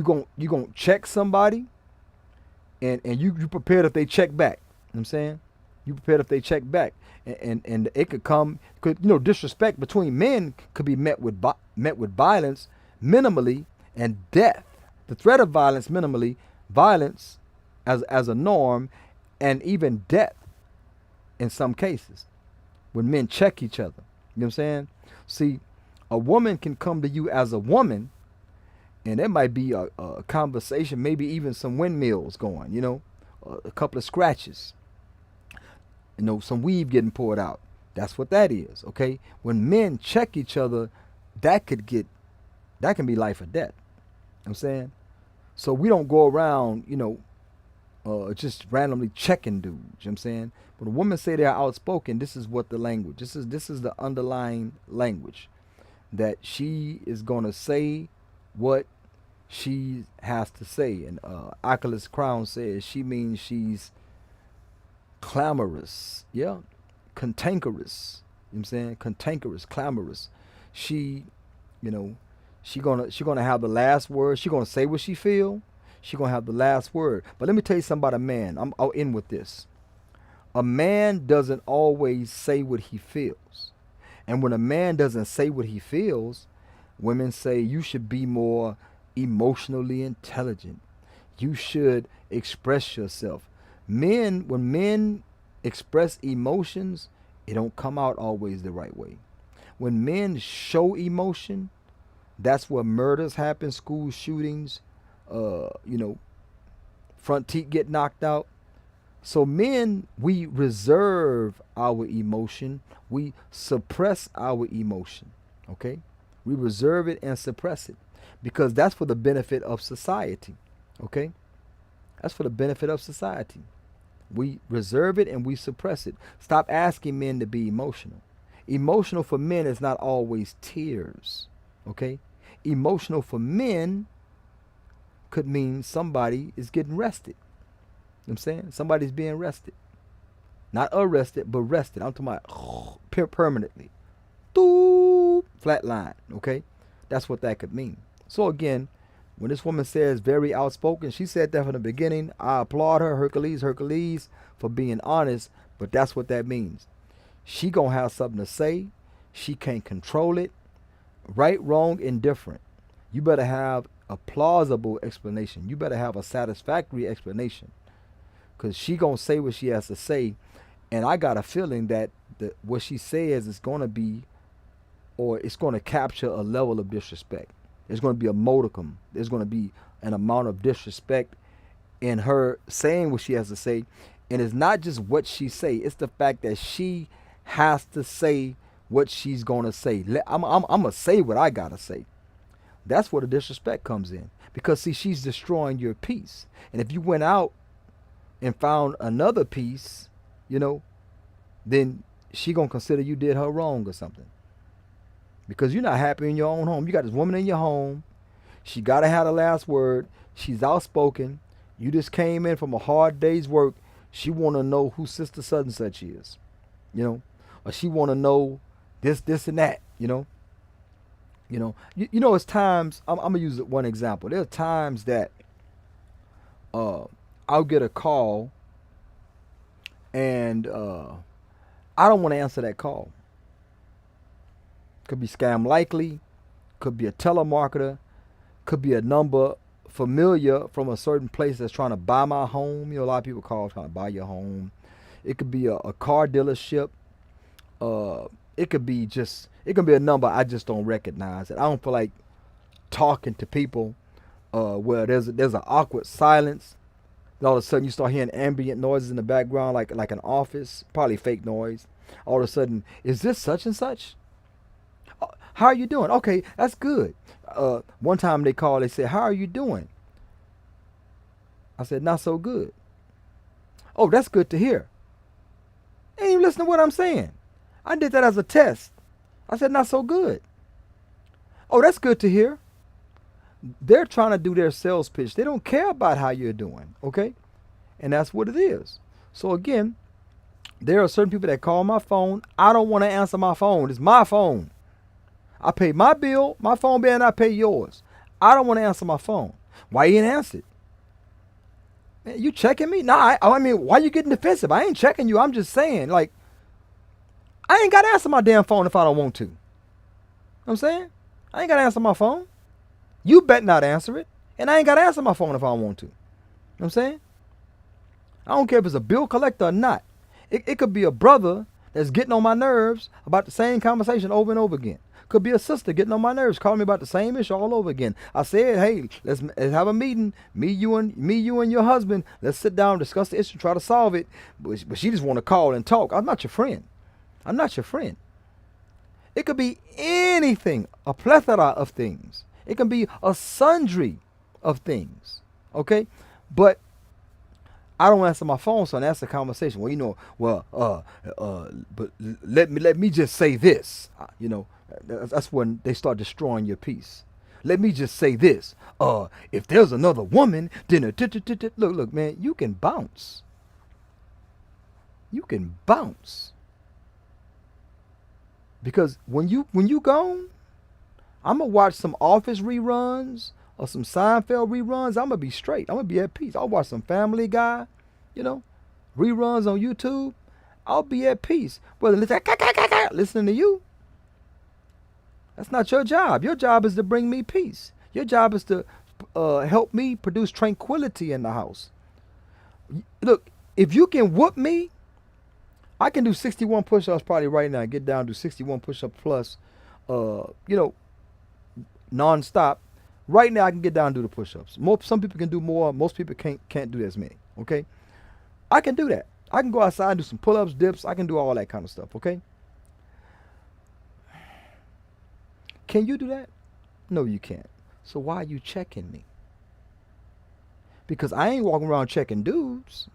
gonna check somebody, and you prepared if they check back. You know what I'm saying? You prepared if they check back. And it could come, disrespect between men could be met with violence minimally and death. The threat of violence minimally, violence as a norm, and even death in some cases when men check each other. You know what I'm saying? See, a woman can come to you as a woman, and there might be a conversation, maybe even some windmills going, a couple of scratches, some weave getting poured out. That's what that is, okay? When men check each other, that can be life or death. You know what I'm saying? So we don't go around, just randomly checking dudes. You know what I'm saying? When a woman say they're outspoken, this is what the language. This is the underlying language, that she is gonna say what she has to say. And Oculus Crown says she means she's clamorous, cantankerous, You know what I'm saying? Cantankerous, clamorous. She, you know, she gonna have the last word. She gonna say what she feel. She gonna have the last word. But let me tell you something about a man. I'll end with this. A man doesn't always say what he feels. And when a man doesn't say what he feels, women say you should be more emotionally intelligent. You should express yourself. When men express emotions, it don't come out always the right way. When men show emotion, that's where murders happen, school shootings, you know, front teeth get knocked out. So men, we reserve our emotion. We suppress our emotion. Okay? We reserve it and suppress it because that's for the benefit of society. Okay? That's for the benefit of society. We reserve it and we suppress it. Stop asking men to be emotional. Emotional for men is not always tears. Okay? Emotional for men could mean somebody is getting rested. You know what I'm saying? Somebody's being rested. Not arrested, but rested. I'm talking about permanently. Flat line. Okay? That's what that could mean. So again, when this woman says very outspoken, she said that from the beginning. I applaud her, Hercules, for being honest, but that's what that means. She gonna have something to say. She can't control it. Right, wrong, indifferent. You better have a plausible explanation. You better have a satisfactory explanation. Because she going to say what she has to say. And I got a feeling that what she says is going to be, or it's going to capture a level of disrespect. There's going to be a modicum. There's going to be an amount of disrespect in her saying what she has to say. And it's not just what she say. It's the fact that she has to say what she's going to say. I'm going to say what I got to say. That's where the disrespect comes in. Because, see, she's destroying your peace. And if you went out and found another piece, you know, then she gonna consider you did her wrong or something. Because you're not happy in your own home. You got this woman in your home. She gotta have the last word. She's outspoken. You just came in from a hard day's work. She wanna know who Sister such and such is, you know, or she wanna know this, and that, you know. You know, it's times. I'm gonna use one example. There are times that I'll get a call and I don't want to answer that call. Could be scam likely, could be a telemarketer, could be a number familiar from a certain place that's trying to buy my home. You know, a lot of people call trying to buy your home. It could be a car dealership. It could be a number I just don't recognize. And I don't feel like talking to people where there's an awkward silence. And all of a sudden you start hearing ambient noises in the background, like an office, probably fake noise. All of a sudden, is this such and such? How are you doing? Okay, that's good. One time they called, they said, how are you doing? I said, not so good. Oh, that's good to hear. Ain't even listen to what I'm saying. I did that as a test. I said, not so good. Oh, that's good to hear. They're trying to do their sales pitch. They don't care about how you're doing, okay? And that's what it is. So again, there are certain people that call my phone. I don't want to answer my phone. It's my phone. I pay my bill, my phone bill, and I pay yours. I don't want to answer my phone. Why you ain't answered? Man, you checking me? Nah, I mean, why you getting defensive? I ain't checking you. I'm just saying, like, I ain't got to answer my damn phone if I don't want to. You know what I'm saying? I ain't got to answer my phone. You bet not answer it. And I ain't got to answer my phone if I don't want to. You know what I'm saying? I don't care if it's a bill collector or not. It could be a brother that's getting on my nerves about the same conversation over and over again. Could be a sister getting on my nerves, calling me about the same issue all over again. I said, hey, let's have a meeting. Me, you, and your husband. Let's sit down, discuss the issue, try to solve it. But she just want to call and talk. I'm not your friend. I'm not your friend. It could be anything, a plethora of things. It can be a sundry of things. Okay? But I don't answer my phone, so that's the conversation. Well, you know, but let me just say this. You know, that's when they start destroying your peace. Let me just say this. If there's another woman, then look, man, you can bounce. You can bounce. Because when you gone, I'm gonna watch some Office reruns or some Seinfeld reruns. I'm gonna be straight. I'm gonna be at peace. I'll watch some Family Guy, you know, reruns on YouTube. I'll be at peace. Whether listening to you, that's not your job. Your job is to bring me peace. Your job is to help me produce tranquility in the house. Look, if you can whoop me, I can do 61 push-ups probably right now. Get down to 61 push-ups plus, you know, non-stop. Right now, I can get down and do the push-ups. Some people can do more. Most people can't do as many. Okay, I can do that. I can go outside and do some pull-ups, dips. I can do all that kind of stuff. Okay. Can you do that? No, you can't. So why are you checking me? Because I ain't walking around checking dudes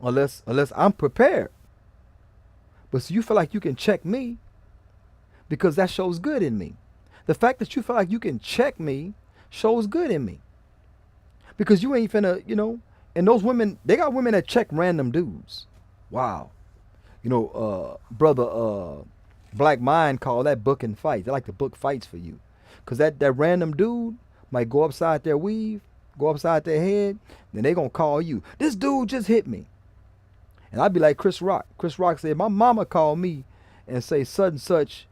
unless I'm prepared. But so you feel like you can check me because that shows good in me. The fact that you feel like you can check me shows good in me. Because you ain't finna, you know, and those women, they got women that check random dudes. Wow. You know, brother Black Mind call that booking fights. They like to book fights for you. Because that random dude might go upside their weave, go upside their head, then they going to call you. This dude just hit me. And I'd be like Chris Rock. Chris Rock said, my mama called me and say such and such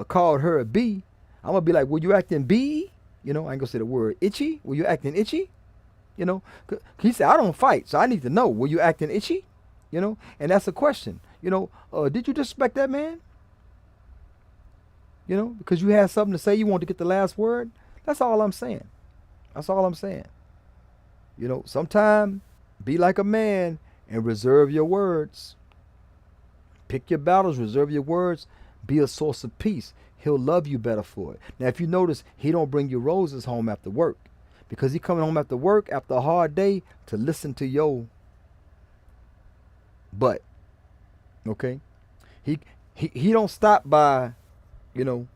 called her a B. I'm going to be like, were you acting B? You know, I ain't going to say the word itchy. Were you acting itchy? You know, he said, I don't fight, so I need to know, were you acting itchy? You know, and that's a question. You know, did you disrespect that man? You know, because you had something to say, you want to get the last word. That's all I'm saying. That's all I'm saying. You know, sometime be like a man and reserve your words. Pick your battles, reserve your words, be a source of peace. He'll love you better for it. Now, if you notice, he don't bring you roses home after work because he coming home after work after a hard day to listen to your butt. Okay? He don't stop by, you know,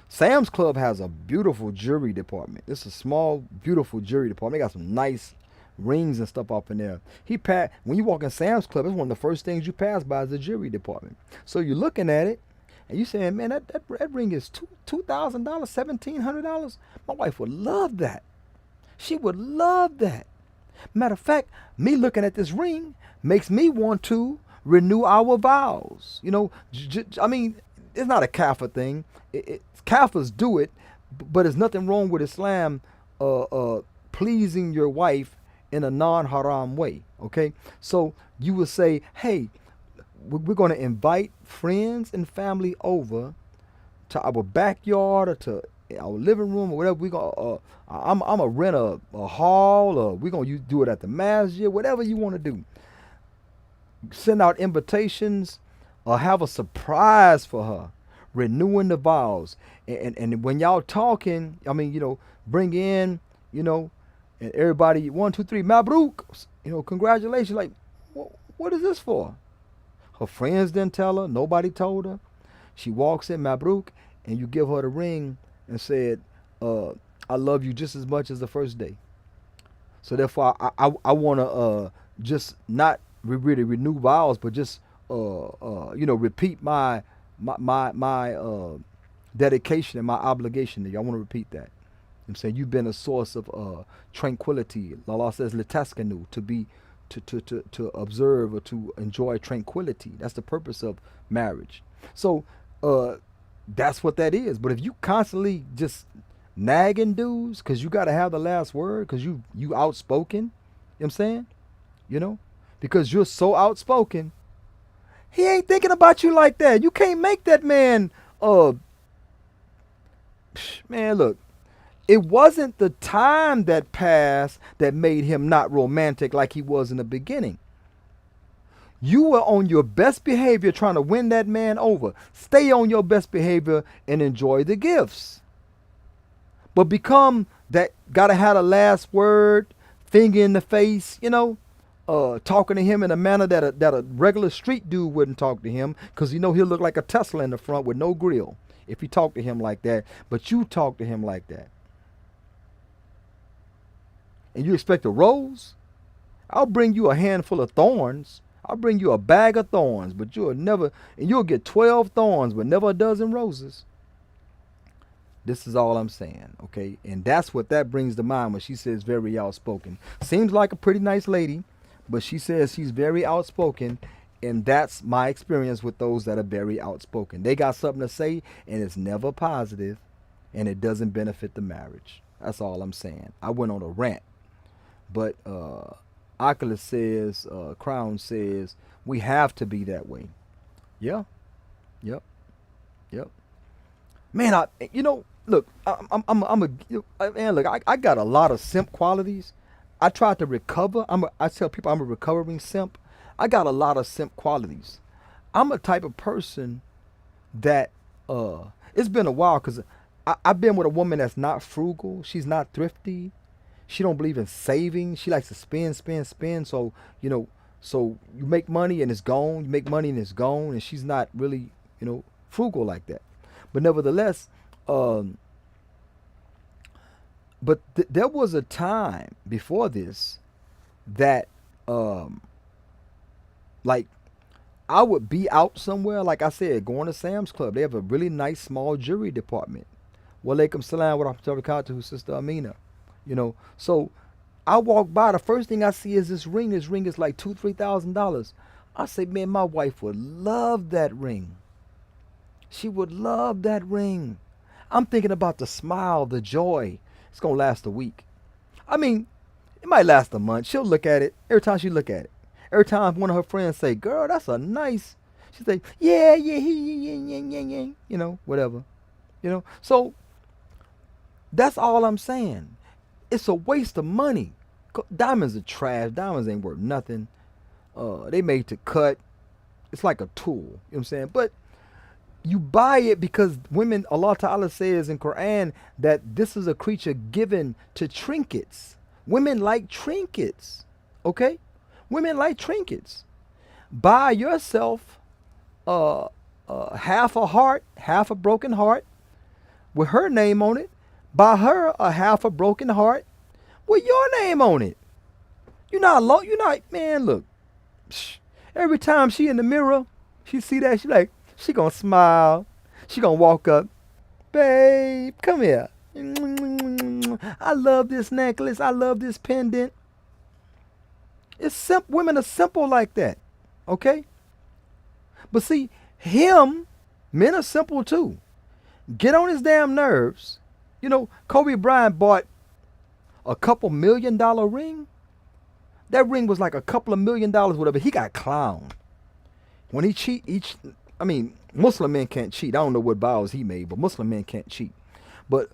Sam's Club has a beautiful jewelry department. It's a small, beautiful jewelry department. They got some nice rings and stuff up in there. When you walk in Sam's Club, it's one of the first things you pass by is the jewelry department. So you're looking at it and you saying, man, that ring is $2,000, $1,700. My wife would love that. She would love that. Matter of fact, me looking at this ring makes me want to renew our vows. You know, I mean, it's not a kafir thing. Kafirs do it, but there's nothing wrong with Islam pleasing your wife in a non-haram way, okay? So you would say, hey, we're going to invite friends and family over to our backyard or to our living room or whatever. I'm going to rent a hall, or we're going to do it at the masjid, whatever you want to do. Send out invitations or have a surprise for her, renewing the vows. And when y'all talking, I mean, you know, bring in, you know, and everybody, 1, 2, 3, Mabruk, you know, congratulations. Like, what is this for? Her friends didn't tell her. Nobody told her. She walks in, Mabruk, and you give her the ring and said, I love you just as much as the first day. So therefore, I want to just not really renew vows, but just, you know, repeat my dedication and my obligation to you. I want to repeat that. I'm saying you've been a source of tranquility. Allah says, "Litaskanu," to observe or to enjoy tranquility. That's the purpose of marriage. So that's what that is. But if you constantly just nagging dudes because you got to have the last word because you outspoken, you know what I'm saying? You know, because you're so outspoken, he ain't thinking about you like that. You can't make that man. Man, look. It wasn't the time that passed that made him not romantic like he was in the beginning. You were on your best behavior trying to win that man over. Stay on your best behavior and enjoy the gifts. But become that gotta have a last word, finger in the face, you know, talking to him in a manner that a regular street dude wouldn't talk to him, because you know he'll look like a Tesla in the front with no grill if you talk to him like that. But you talk to him like that. And you expect a rose? I'll bring you a handful of thorns. I'll bring you a bag of thorns, but you'll get 12 thorns, but never a dozen roses. This is all I'm saying, okay? And that's what that brings to mind when she says very outspoken. Seems like a pretty nice lady, but she says she's very outspoken, and that's my experience with those that are very outspoken. They got something to say, and it's never positive, and it doesn't benefit the marriage. That's all I'm saying. I went on a rant, but Oculus says, Crown says, we have to be that way. Yeah, yep, yep. Man, look, man, look, I got a lot of simp qualities. I tried to recover. I tell people I'm a recovering simp. I got a lot of simp qualities. I'm a type of person that it's been a while because I've been with a woman that's not frugal. She's not thrifty. She don't believe in saving. She likes to spend, spend, spend. So so you make money and it's gone. You make money and it's gone. And she's not really frugal like that. But nevertheless, there was a time before this that like I would be out somewhere, like I said, going to Sam's Club. They have a really nice small jewelry department. Walaikum salam wa rahmatullahi wa barakatuh, Sister Amina. So I walk by, the first thing I see is this ring. This ring is like $2,000-$3,000. I say, man, my wife would love that ring. She would love that ring. I'm thinking about the smile, the joy. It's going to last a week. I mean, it might last a month. She'll look at it every time she look at it. Every time one of her friends say, girl, that's a nice, she say, yeah, whatever. So that's all I'm saying. It's a waste of money. Diamonds are trash. Diamonds ain't worth nothing. They made to cut. It's like a tool. You know what I'm saying? But you buy it because women, Allah Ta'ala says in Quran that this is a creature given to trinkets. Women like trinkets. Okay? Women like trinkets. Buy yourself half a heart, half a broken heart with her name on it. Buy her a half a broken heart with your name on it. You're not, man, look. Every time she in the mirror, she see that, she gonna smile. She gonna walk up. Babe, come here. I love this necklace. I love this pendant. It's simple. Women are simple like that. Okay? But see, men are simple too. Get on his damn nerves. Kobe Bryant bought a couple $1 million ring. That ring was like a couple of $1 million, whatever. He got clowned. When he cheat, Muslim men can't cheat. I don't know what vows he made, but Muslim men can't cheat. But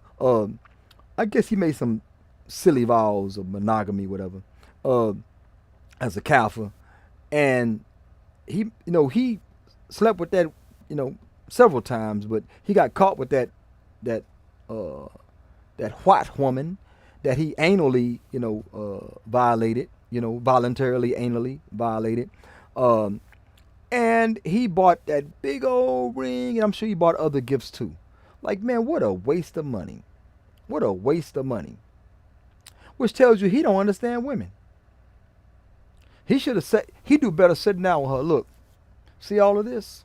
I guess he made some silly vows of monogamy, whatever, as a kafir. And he slept with that, several times, but he got caught with that white woman that he anally, violated, voluntarily anally violated. And he bought that big old ring, and I'm sure he bought other gifts too. Like, man, what a waste of money. What a waste of money. Which tells you he don't understand women. He should have said, he do better sitting down with her. Look, see all of this?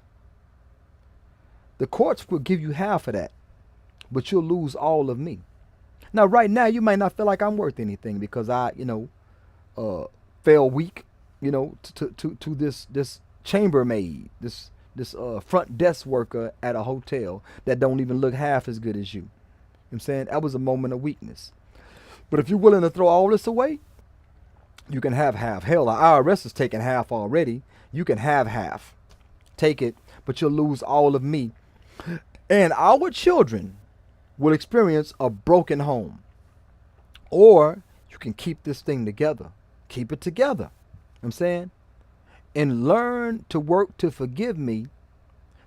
The courts will give you half of that, but you'll lose all of me. Now, right now, you might not feel like I'm worth anything because I, fell weak, to this chambermaid, this front desk worker at a hotel that don't even look half as good as you. You know what I'm saying? That was a moment of weakness. But if you're willing to throw all this away, you can have half. Hell, the IRS is taking half already. You can have half. Take it, but you'll lose all of me. And our children will experience a broken home. Or you can keep this thing together. Keep it together. You know what I'm saying? And learn to work to forgive me,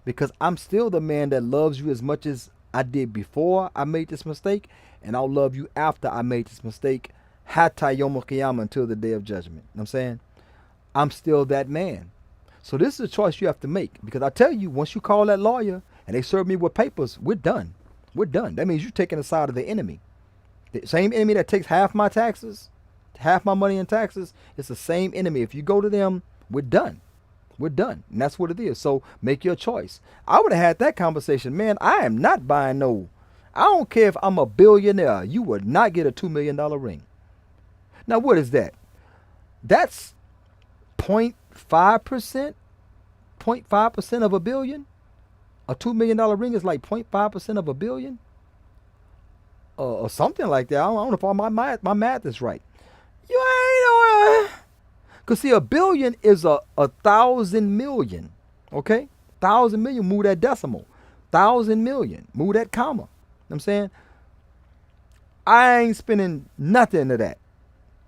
because I'm still the man that loves you as much as I did before I made this mistake, and I'll love you after I made this mistake, hatta yom al-qiyamah, until the day of judgment. You know what I'm saying? I'm still that man. So this is a choice you have to make, because I tell you, once you call that lawyer and they serve me with papers, we're done. We're done. That means you're taking the side of the enemy. The same enemy that takes half my taxes, half my money in taxes, it's the same enemy. If you go to them, we're done. We're done. And that's what it is. So make your choice. I would have had that conversation. Man, I am not buying no. I don't care if I'm a billionaire. You would not get a $2 million ring. Now, what is that? That's 0.5%. 0.5% of a billion. A $2 million ring is like 0.5% of a billion. Or something like that. I don't know if all my math is right. You ain't know. Because see, a billion is a 1,000 million. Okay? 1,000 million, move that decimal. 1,000 million, move that comma. You know what I'm saying? I ain't spending nothing of that.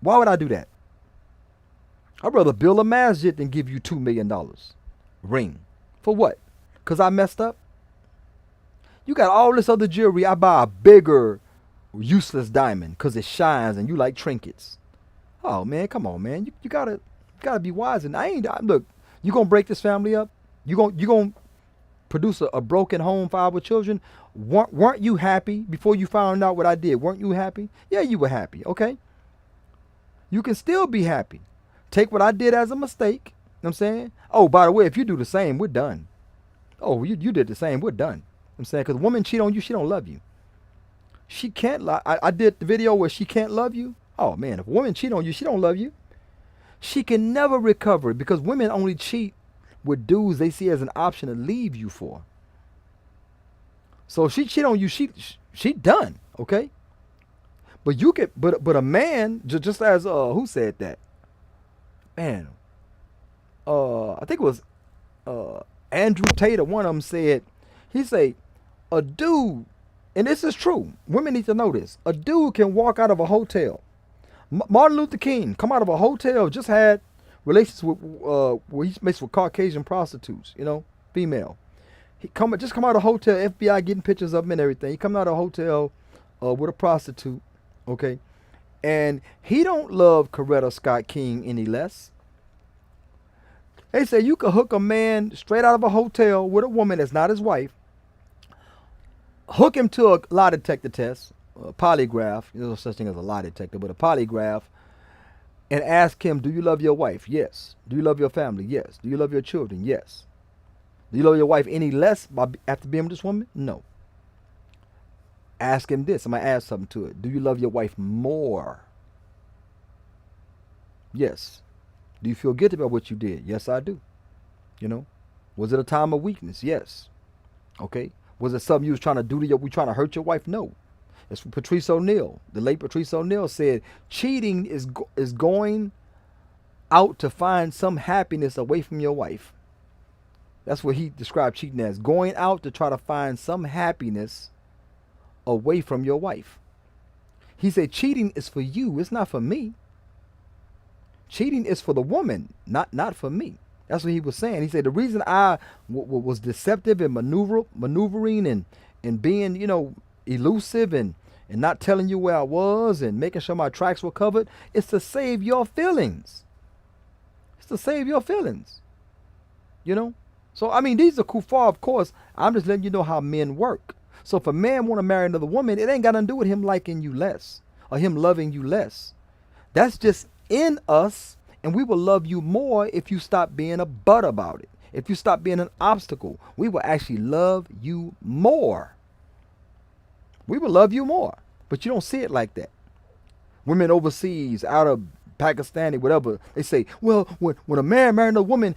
Why would I do that? I'd rather build a masjid than give you $2 million ring. For what? Because I messed up? You got all this other jewelry. I buy a bigger, useless diamond because it shines and you like trinkets. Oh, man, come on, man. You gotta be wise. And look, you gonna break this family up? You gonna produce a broken home for our children? Weren't you happy before you found out what I did? Weren't you happy? Yeah, you were happy, okay? You can still be happy. Take what I did as a mistake. You know what I'm saying? Oh, by the way, if you do the same, we're done. Oh, you did the same, we're done. You know what I'm saying? Because a woman cheat on you, she don't love you. She can't lie. I did the video where she can't love you. Oh, man, if a woman cheat on you, she don't love you. She can never recover because women only cheat with dudes they see as an option to leave you for. So if she cheat on you, she done, okay? But you can, but a man, just as who said that? Man, I think it was Andrew Tate or one of them said, he said, a dude, and this is true, women need to know this, a dude can walk out of a hotel. Martin Luther King come out of a hotel, just had relations with, where he makes with Caucasian prostitutes, you know, female. He just come out of a hotel, FBI getting pictures of him and everything. He come out of a hotel with a prostitute, okay? And he don't love Coretta Scott King any less. They say you could hook a man straight out of a hotel with a woman that's not his wife, hook him to a lie detector test, a polygraph, there's no such thing as a lie detector, but a polygraph, and ask him, do you love your wife? Yes. Do you love your family? Yes. Do you love your children? Yes. Do you love your wife any less after being with this woman? No. Ask him this. I'm going to add something to it. Do you love your wife more? Yes. Do you feel guilty about what you did? Yes, I do. You know? Was it a time of weakness? Yes. Okay. Was it something you was trying to do to we trying to hurt your wife? No. It's Patrice O'Neal. The late Patrice O'Neal said, cheating is going out to find some happiness away from your wife. That's what he described cheating as. Going out to try to find some happiness away from your wife. He said cheating is for you. It's not for me. Cheating is for the woman, not for me. That's what he was saying. He said the reason I was deceptive and maneuvering and being, you know, elusive and not telling you where I was and making sure my tracks were covered is to save your feelings. It's to save your feelings. You know? So, I mean, these are kuffar, of course. I'm just letting you know how men work. So if a man want to marry another woman, it ain't got nothing to do with him liking you less or him loving you less. That's just in us, and we will love you more if you stop being a butt about it. If you stop being an obstacle, we will actually love you more. We will love you more, but you don't see it like that. Women overseas, out of Pakistani, whatever, they say, well, when a man marries a woman,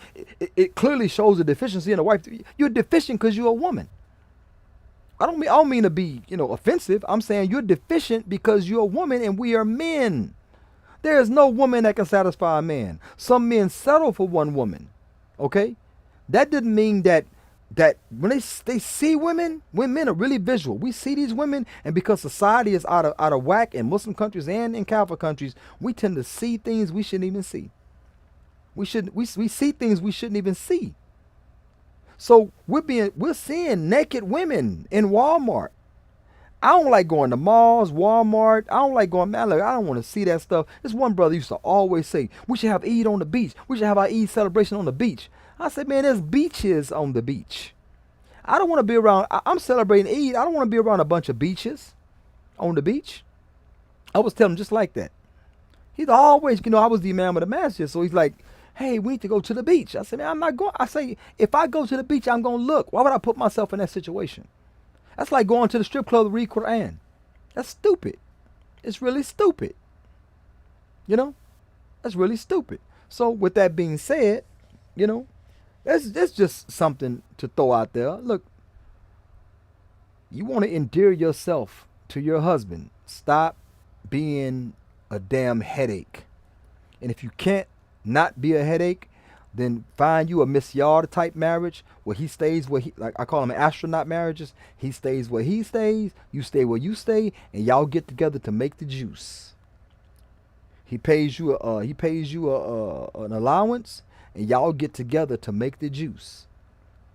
it clearly shows a deficiency in a wife. You're deficient because you're a woman. I don't mean to be, you know, offensive. I'm saying you're deficient because you're a woman and we are men. There is no woman that can satisfy a man. Some men settle for one woman. Okay? That didn't mean that when they see women, when men are really visual, we see these women, and because society is out of whack in Muslim countries and in Kafir countries, we tend to see things we shouldn't even see. We see things we shouldn't even see. So we're seeing naked women in Walmart. I don't like going to malls, Walmart. I don't like going, man, look, I don't want to see that stuff. This one brother used to always say, we should have Eid on the beach. We should have our Eid celebration on the beach. I said, man, there's beaches on the beach. I don't want to be around, I'm celebrating Eid. I don't want to be around a bunch of beaches on the beach. I was telling him just like that. He's always, you know, I was the imam of the masjid. So he's like, Hey, we need to go to the beach. I said, man, I'm not going. I say, if I go to the beach, I'm going to look. Why would I put myself in that situation? That's like going to the strip club to read Quran. That's stupid. It's really stupid. You know, that's really stupid. So with that being said, you know, that's just something to throw out there. Look, you want to endear yourself to your husband. Stop being a damn headache. And if you can't not be a headache, then find you a Miss Yard type marriage where he stays where he, like I call them astronaut marriages. He stays where he stays, you stay where you stay, and y'all get together to make the juice. He pays you an allowance, and y'all get together to make the juice.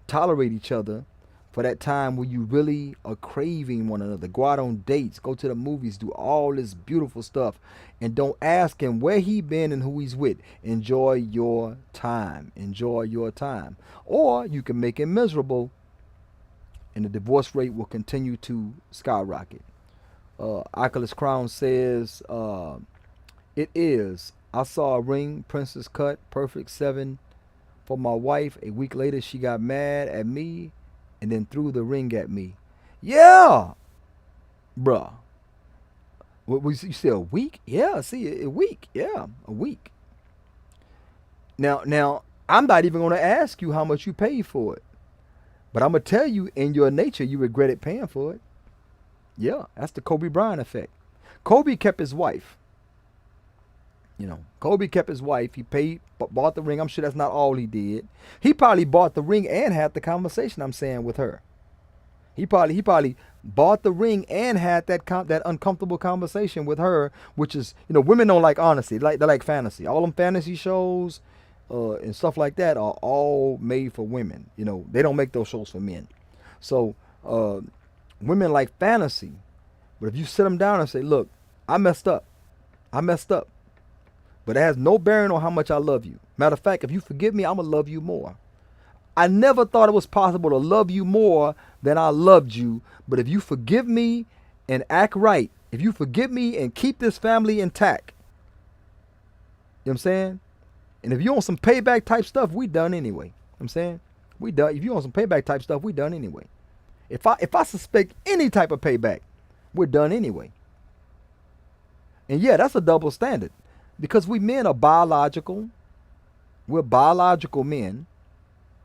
Tolerate each other for that time where you really are craving one another. Go out on dates, go to the movies, do all this beautiful stuff, and don't ask him where he been and who he's with. Enjoy your time. Enjoy your time. Or you can make him miserable, and the divorce rate will continue to skyrocket. Oculus Crown says, it is. I saw a ring, princess cut, perfect 7 for my wife. A week later, she got mad at me and then threw the ring at me. Yeah, bruh. You say a week? Yeah, see, a week. Yeah, a week. Now, I'm not even going to ask you how much you paid for it. But I'm going to tell you, in your nature, you regretted paying for it. Yeah, that's the Kobe Bryant effect. Kobe kept his wife. You know, Kobe kept his wife. He paid, bought the ring. I'm sure that's not all he did. He probably bought the ring and had the conversation, I'm saying, with her. He probably bought the ring and had that uncomfortable conversation with her, which is, you know, women don't like honesty. They like fantasy. All them fantasy shows and stuff like that are all made for women. You know, they don't make those shows for men. So women like fantasy. But if you sit them down and say, look, I messed up. But it has no bearing on how much I love you. Matter of fact, if you forgive me, I'm going to love you more. I never thought it was possible to love you more than I loved you. But if you forgive me and act right, if you forgive me and keep this family intact, you know what I'm saying? And if you want some payback type stuff, we done anyway. You know what I'm saying? We done. If you want some payback type stuff, we done anyway. If I suspect any type of payback, we're done anyway. And yeah, that's a double standard. Because we men are biological. We're biological men. You know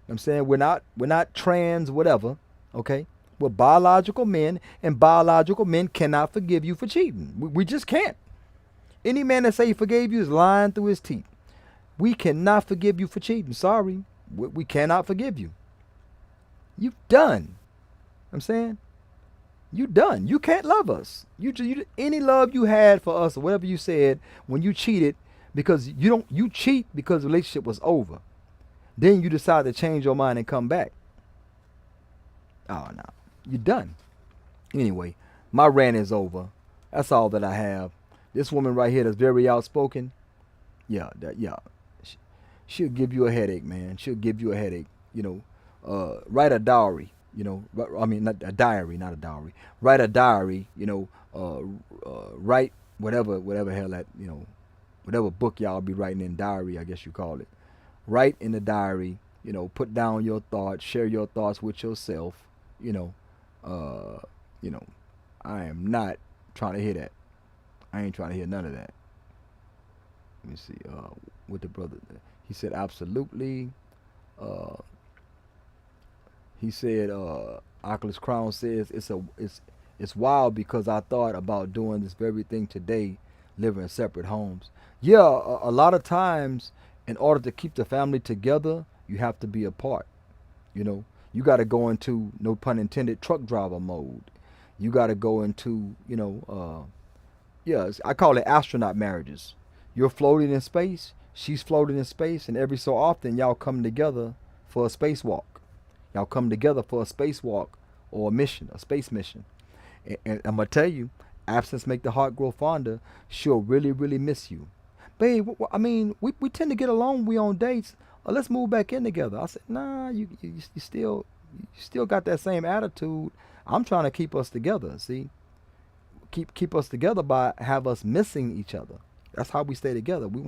what I'm saying? We're not trans whatever, okay? We're biological men, and biological men cannot forgive you for cheating. We just can't. Any man that say he forgave you is lying through his teeth. We cannot forgive you for cheating. Sorry. We cannot forgive you. You've done. You know what I'm saying? You done. You can't love us. You any love you had for us or whatever you said when you cheated, because you cheat because the relationship was over. Then you decide to change your mind and come back. Oh no, you're done. Anyway, my rant is over. That's all that I have. This woman right here that's very outspoken. Yeah, she'll give you a headache, man. She'll give you a headache. You know, write a diary. You know, I mean, not a diary, not a dowry. Write a diary, you know, write whatever hell that, you know, whatever book y'all be writing in, diary, I guess you call it. Write in the diary, you know, put down your thoughts, share your thoughts with yourself, you know, I am not trying to hear that. I ain't trying to hear none of that. Let me see, what the brother, he said, absolutely, he said, Oculus Crown says it's wild because I thought about doing this very thing today, living in separate homes. Yeah, a lot of times, in order to keep the family together, you have to be apart. You know, you got to go into, no pun intended, truck driver mode. You got to go into, you know, I call it astronaut marriages. You're floating in space, she's floating in space, and every so often y'all come together for a spacewalk. Y'all come together for a spacewalk or a mission, a space mission. And I'm going to tell you, absence make the heart grow fonder. She'll really, really miss you. Babe, I mean, we tend to get along. We on dates. Let's move back in together. I said, nah, you still got that same attitude. I'm trying to keep us together, see? Keep us together by have us missing each other. That's how we stay together. We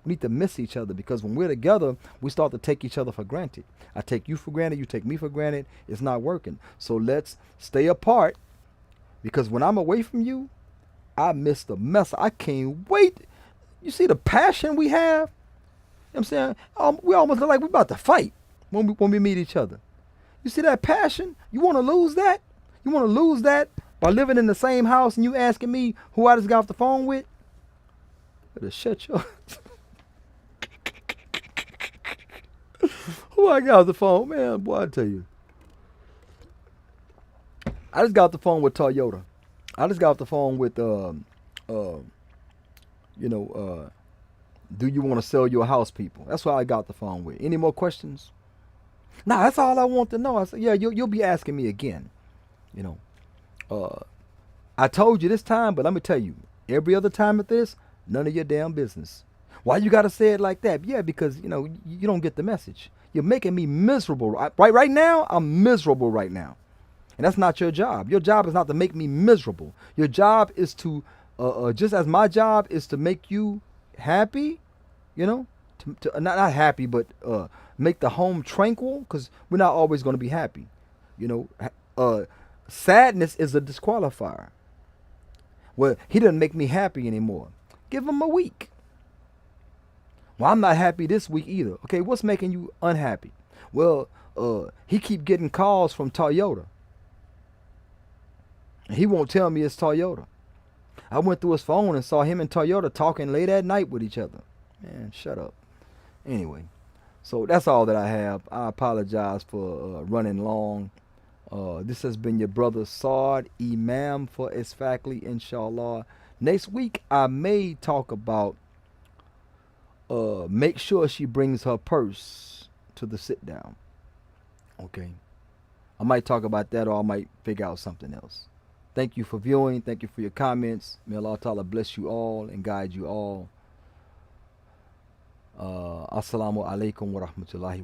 need to miss each other, because when we're together, we start to take each other for granted. I take you for granted, you take me for granted. It's not working. So let's stay apart, because when I'm away from you, I miss the mess. I can't wait. You see the passion we have? You know what I'm saying? We almost look like we're about to fight when we meet each other. You see that passion? You want to lose that? You want to lose that by living in the same house and you asking me who I just got off the phone with? Better shut your... Who I got off the phone? Man, boy, I tell you. I just got off the phone with Toyota. I just got off the phone with, do you want to sell your house, people? That's what I got the phone with. Any more questions? Nah, that's all I want to know. I said, yeah, you'll be asking me again. I told you this time, but let me tell you, every other time at this, none of your damn business. Why you got to say it like that? Yeah, because, you don't get the message. You're making me miserable. Right now, I'm miserable right now. And that's not your job. Your job is not to make me miserable. Your job is to, just as my job is to make you happy, to not happy, but make the home tranquil, because we're not always going to be happy. Sadness is a disqualifier. Well, he doesn't make me happy anymore. Give him a week. Well, I'm not happy this week either. Okay, what's making you unhappy? Well, he keep getting calls from Toyota. And he won't tell me it's Toyota. I went through his phone and saw him and Toyota talking late at night with each other. Man, shut up. Anyway, so that's all that I have. I apologize for running long. This has been your brother Saad Imam for Isfakli, inshallah. Next week, I may talk about make sure she brings her purse to the sit down. Okay. I might talk about that, or I might figure out something else. Thank you for viewing. Thank you for your comments. May Allah Ta'ala bless you all and guide you all. Assalamu alaikum wa rahmatullahi